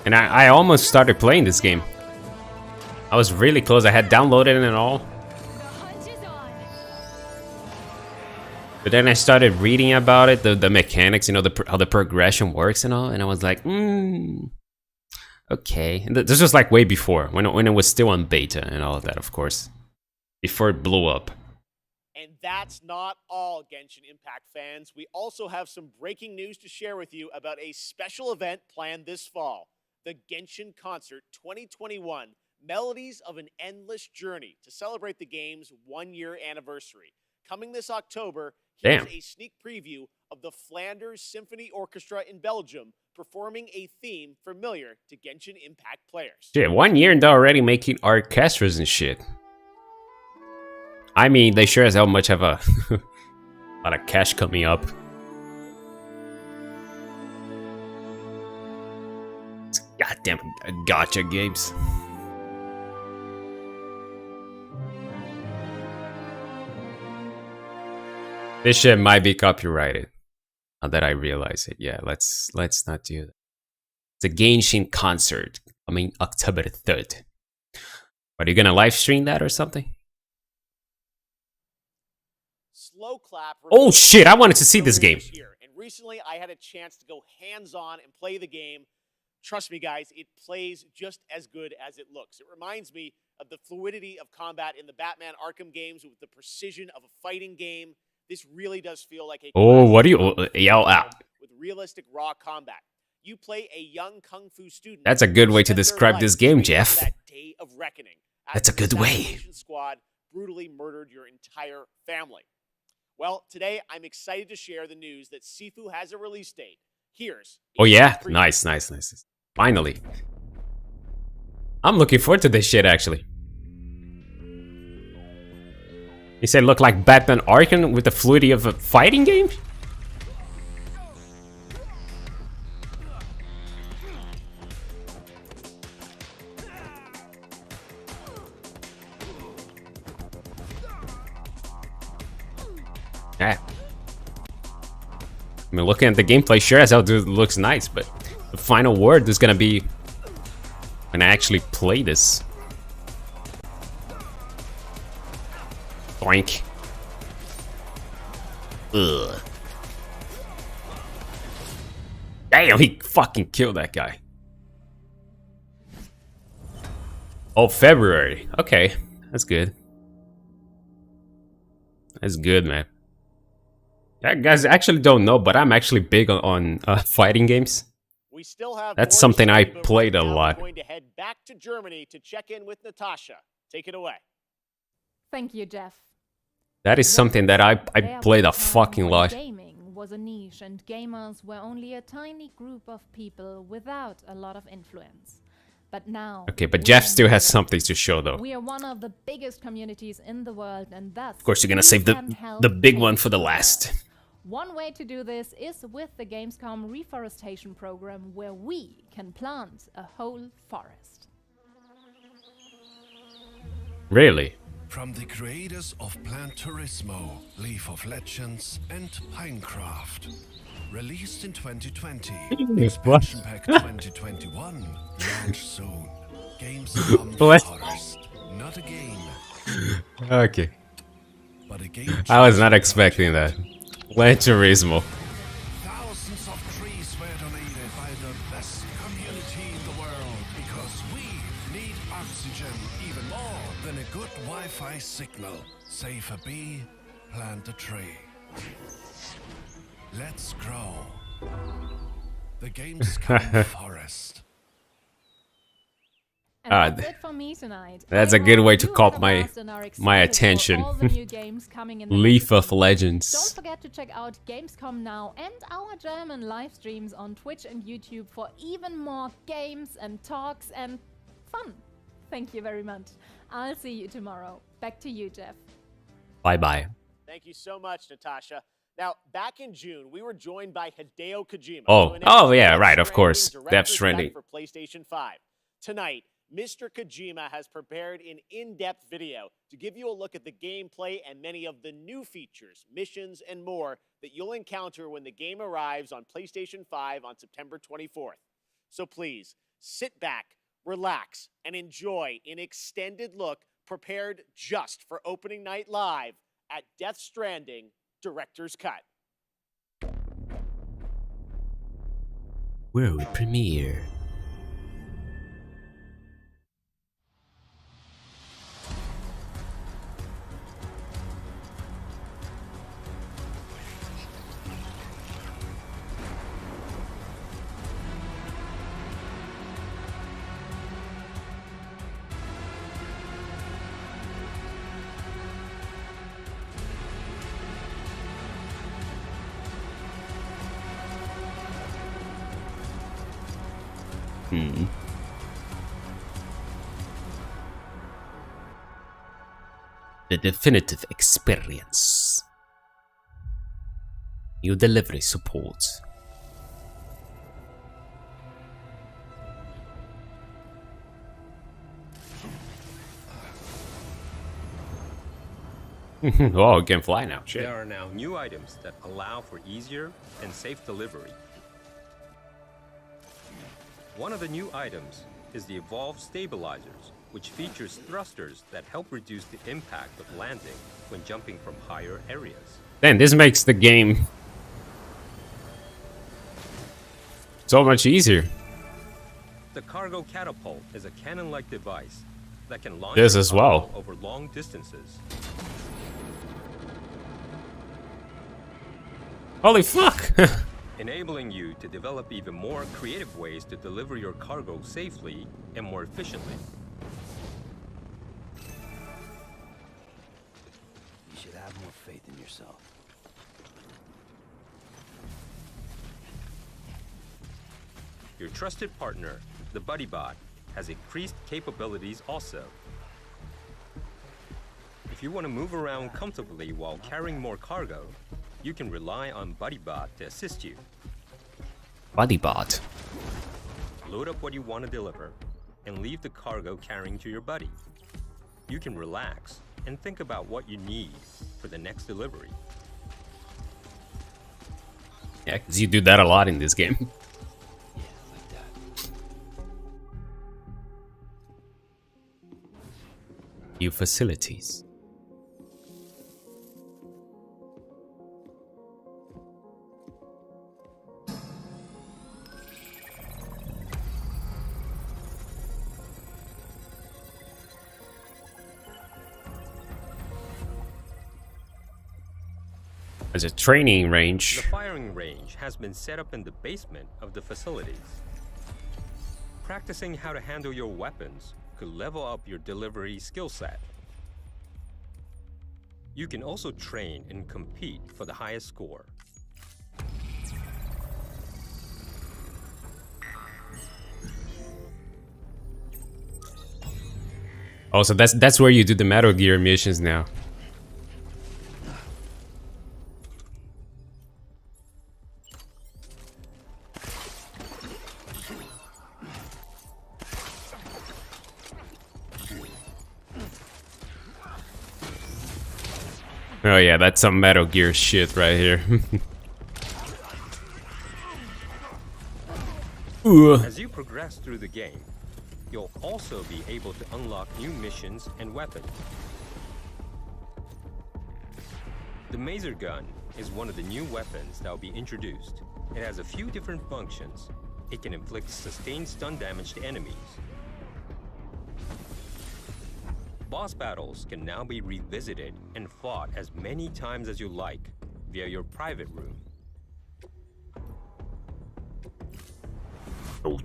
And I almost started playing this game. I was really close. I had downloaded it and all. But then I started reading about it, the mechanics, you know, how the progression works and all. And I was like, okay. And this was like way before, when it was still on beta and all of that, of course. Before it blew up. And that's not all, Genshin Impact fans. We also have some breaking news to share with you about a special event planned this fall. The Genshin Concert 2021, Melodies of an Endless Journey, to celebrate the game's 1-year anniversary. Coming this October, here's a sneak preview of the Flanders Symphony Orchestra in Belgium performing a theme familiar to Genshin Impact players. Shit, 1 year and they're already making orchestras and shit. I mean, they sure as hell much have a lot of cash coming up. Goddamn gotcha games. This shit might be copyrighted. Now that I realize it. Yeah, let's not do that. It's a Genshin concert coming October 3rd. Are you gonna live stream that or something? Slow Clap. Oh shit, I wanted to see this game. And recently I had a chance to go hands-on and play the game. Trust me, guys, it plays just as good as it looks. It reminds me of the fluidity of combat in the Batman Arkham games with the precision of a fighting game. This really does feel like a Oh, what do you yell out? With realistic raw combat. You play a young kung fu student. That's a good way to describe this game, Jeff. That day of reckoning. That's a good way. Squad brutally murdered your entire family. Well, today I'm excited to share the news that Sifu has a release date. Here's Oh yeah, nice. Finally. I'm looking forward to this shit actually. He said look like Batman Arkham with the fluidity of a fighting game? Yeah. I mean, looking at the gameplay, sure as hell dude, looks nice, but the final word is gonna be when I actually play this. Boink. Ugh. Damn, he fucking killed that guy. Oh, February. Okay, that's good. That's good, man. Yeah, guys, I actually don't know, but I'm actually big on fighting games. We still have That's something I played a lot. We're going to head back to Germany to check in with Natasha. Take it away. Thank you, Jeff. That is something that I played a fucking lot. Gaming was a niche and gamers were only a tiny group of people without a lot of influence. But now... Okay, but Jeff still has something to show though. We are one of the biggest communities in the world and thus... Of course you're gonna save the big one for the last. One way to do this is with the Gamescom reforestation program where we can plant a whole forest. Really? From the creators of Plant Turismo, Leaf of Legends, and Pinecraft. Released in 2020, Expansion Pack 2021, launch soon. Gamescom Forest, not a game. Okay. But a game. I was not expecting that. Plant Turismo. Thousands of trees were donated by the best community in the world because we need oxygen even more than a good Wi-Fi signal. Save a bee, plant a tree. Let's grow. The Gamescom Forest. And that's it for me tonight. That's a good way to caught my attention. Leaf of Legends. Don't forget to check out Gamescom now and our German live streams on Twitch and YouTube for even more games and talks and fun. Thank you very much. I'll see you tomorrow. Back to you, Jeff. Bye-bye. Thank you so much, Natasha. Now, back in June, we were joined by Hideo Kojima. Oh yeah, right, of course. Death Stranding. For PlayStation 5. Tonight, Mr. Kojima has prepared an in-depth video to give you a look at the gameplay and many of the new features, missions, and more that you'll encounter when the game arrives on PlayStation 5 on September 24th. So please, sit back, relax, and enjoy an extended look prepared just for opening night live at Death Stranding Director's Cut. World premiere. The definitive experience. New delivery support. Oh, it can fly now. Shit. There are now new items that allow for easier and safe delivery. One of the new items is the Evolved Stabilizers, which features thrusters that help reduce the impact of landing when jumping from higher areas. Then this makes the game so much easier. The Cargo Catapult is a cannon-like device that can launch This your as well. cargo over long distances. Holy fuck! Enabling you to develop even more creative ways to deliver your cargo safely and more efficiently. You should have more faith in yourself. Your trusted partner, the BuddyBot, has increased capabilities also. If you want to move around comfortably while carrying more cargo, you can rely on BuddyBot to assist you. BuddyBot. Load up what you want to deliver and leave the cargo carrying to your buddy. You can relax and think about what you need for the next delivery. Yeah, because you do that a lot in this game. New facilities. There's a training range. The firing range has been set up in the basement of the facilities. Practicing how to handle your weapons could level up your delivery skill set. You can also train and compete for the highest score. Oh, so that's where you do the Metal Gear missions now. Oh yeah, that's some Metal Gear shit right here. As you progress through the game, you'll also be able to unlock new missions and weapons. The Maser Gun is one of the new weapons that will be introduced. It has a few different functions. It can inflict sustained stun damage to enemies. Boss battles can now be revisited and fought as many times as you like via your private room. Oh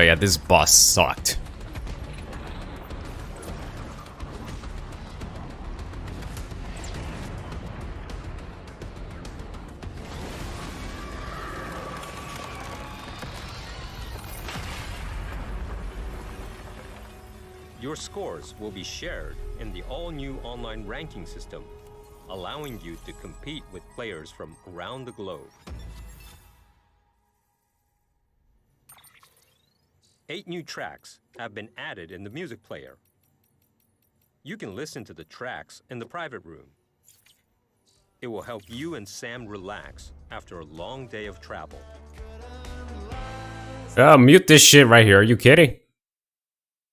yeah, this boss sucked. Your scores will be shared in the all-new online ranking system, allowing you to compete with players from around the globe. 8 new tracks have been added in the music player. You can listen to the tracks in the private room. It will help you and Sam relax after a long day of travel. Mute this shit right here. Are you kidding?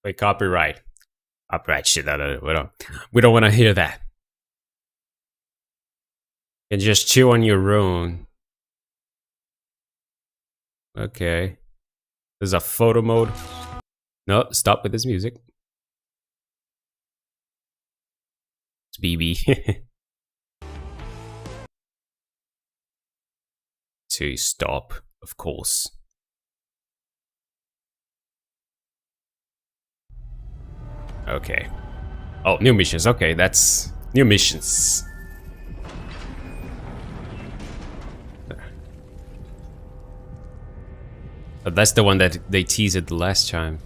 Wait, copyright. Copyright shit. We don't want to hear that. And just chill on your own. Okay. There's a photo mode. No, stop with this music. It's BB. So stop, of course. Okay. Oh, new missions. Okay, that's new missions. But that's the one that they teased the last time.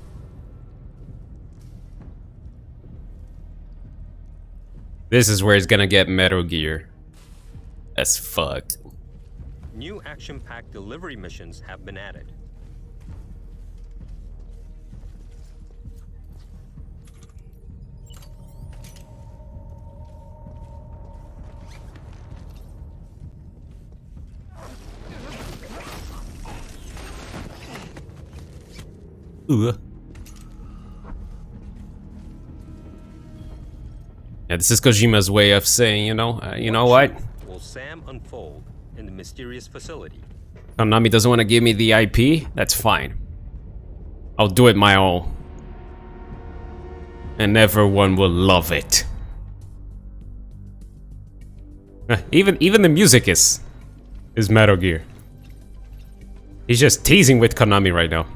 This is where it's gonna get Metal Gear as fuck. New action-packed delivery missions have been added. Ugh. Yeah, this is Kojima's way of saying, you know what? Will Sam unfold in the mysterious facility? Konami doesn't want to give me the IP? That's fine. I'll do it my own. And everyone will love it. Even the music is Metal Gear. He's just teasing with Konami right now.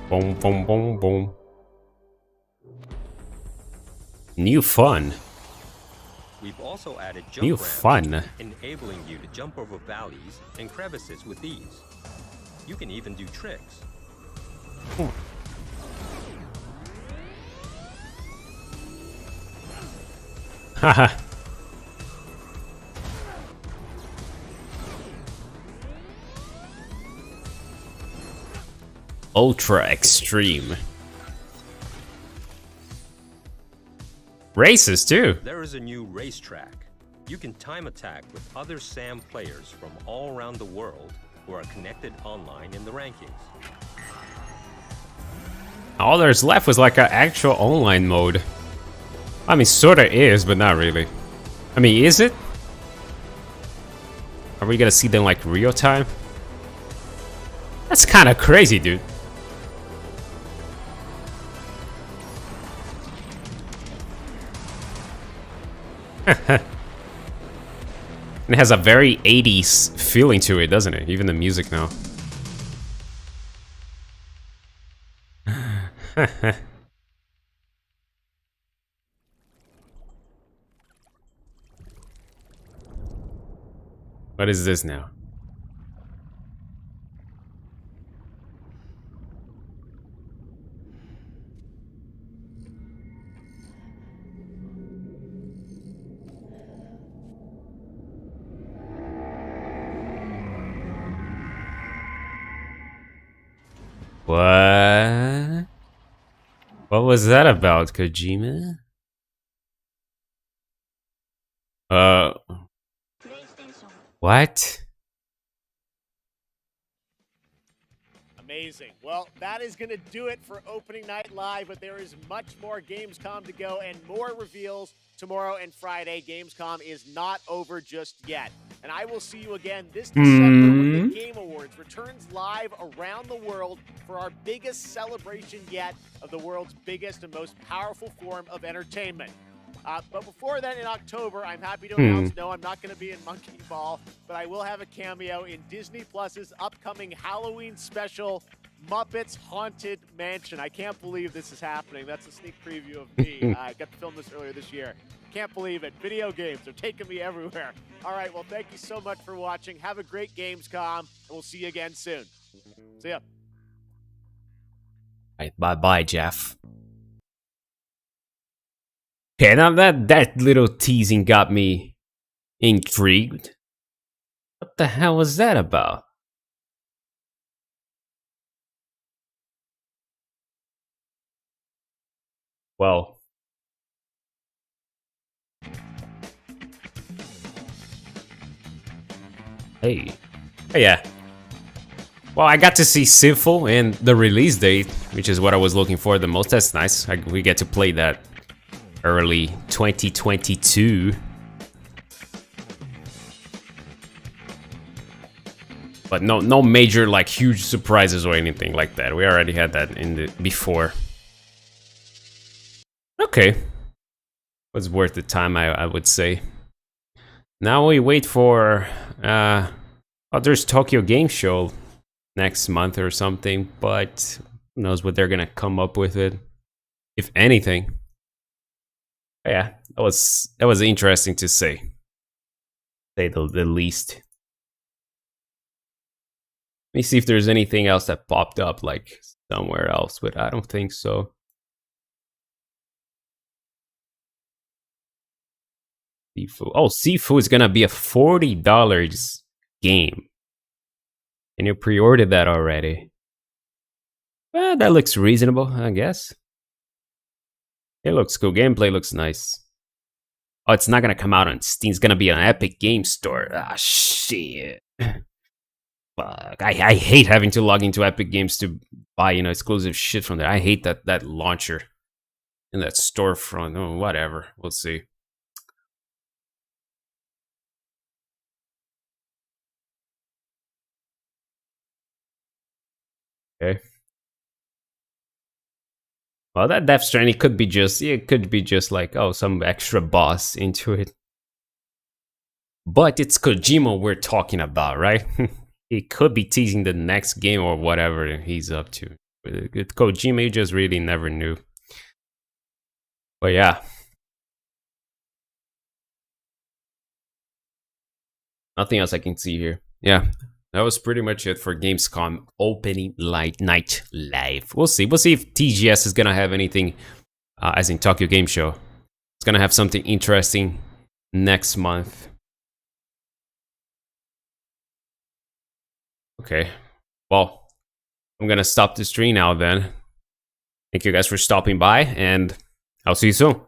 Boom, boom, boom, boom. New fun. We've also added jump New ramps, fun. enabling you to jump over valleys and crevices with ease. You can even do tricks. Haha. Ultra extreme. Races too. There is a new racetrack. You can time attack with other SAM players from all around the world who are connected online in the rankings. All there's left was like an actual online mode. I mean, sorta is, but not really. I mean, is it? Are we gonna see them like real time? That's kind of crazy, dude. And it has a very 80s feeling to it, doesn't it? Even the music now. What is this now? What? What was that about, Kojima? What? Amazing. Well, that is going to do it for Opening Night Live, but there is much more Gamescom to go and more reveals tomorrow and Friday. Gamescom is not over just yet. And I will see you again this December when the Game Awards returns live around the world for our biggest celebration yet of the world's biggest and most powerful form of entertainment. But before then, in October, I'm happy to announce, no, I'm not going to be in Monkey Ball, but I will have a cameo in Disney Plus's upcoming Halloween special, Muppets Haunted Mansion. I can't believe this is happening. That's a sneak preview of me. I got to film this earlier this year. Can't believe it. Video games are taking me everywhere. All right, well, thank you so much for watching. Have a great Gamescom, and we'll see you again soon. See ya. Right, bye-bye, Jeff. Okay, now that little teasing got me intrigued. What the hell was that about? Well. Hey. Hey, yeah. Well, I got to see Sinful and the release date, which is what I was looking for the most. That's nice. We get to play that early 2022. But no major like huge surprises or anything like that. We already had that in the before. Okay. Was worth the time, I would say. Now we wait for there's Tokyo Game Show next month or something, but who knows what they're gonna come up with it, if anything. But yeah, that was interesting to say the least. Let me see if there's anything else that popped up like somewhere else, but I don't think so. Sifu. Oh, Sifu is gonna be a $40 game. And you pre-ordered that already. Well, that looks reasonable, I guess. It looks cool. Gameplay looks nice. Oh, it's not gonna come out on Steam. It's gonna be on Epic Game Store. Ah, shit. Fuck. I hate having to log into Epic Games to buy, you know, exclusive shit from there. I hate that launcher in that storefront. Oh, whatever. We'll see. Okay. Well, that Death Stranding could be just, it could be just like, oh, some extra boss into it. But it's Kojima we're talking about, right? He could be teasing the next game or whatever he's up to. With Kojima, you just really never knew. But yeah. Nothing else I can see here. Yeah. That was pretty much it for Gamescom opening night live. We'll see. We'll see if TGS is gonna have anything, as in Tokyo Game Show. It's gonna have something interesting next month. Okay. Well, I'm gonna stop the stream now then. Thank you guys for stopping by, and I'll see you soon.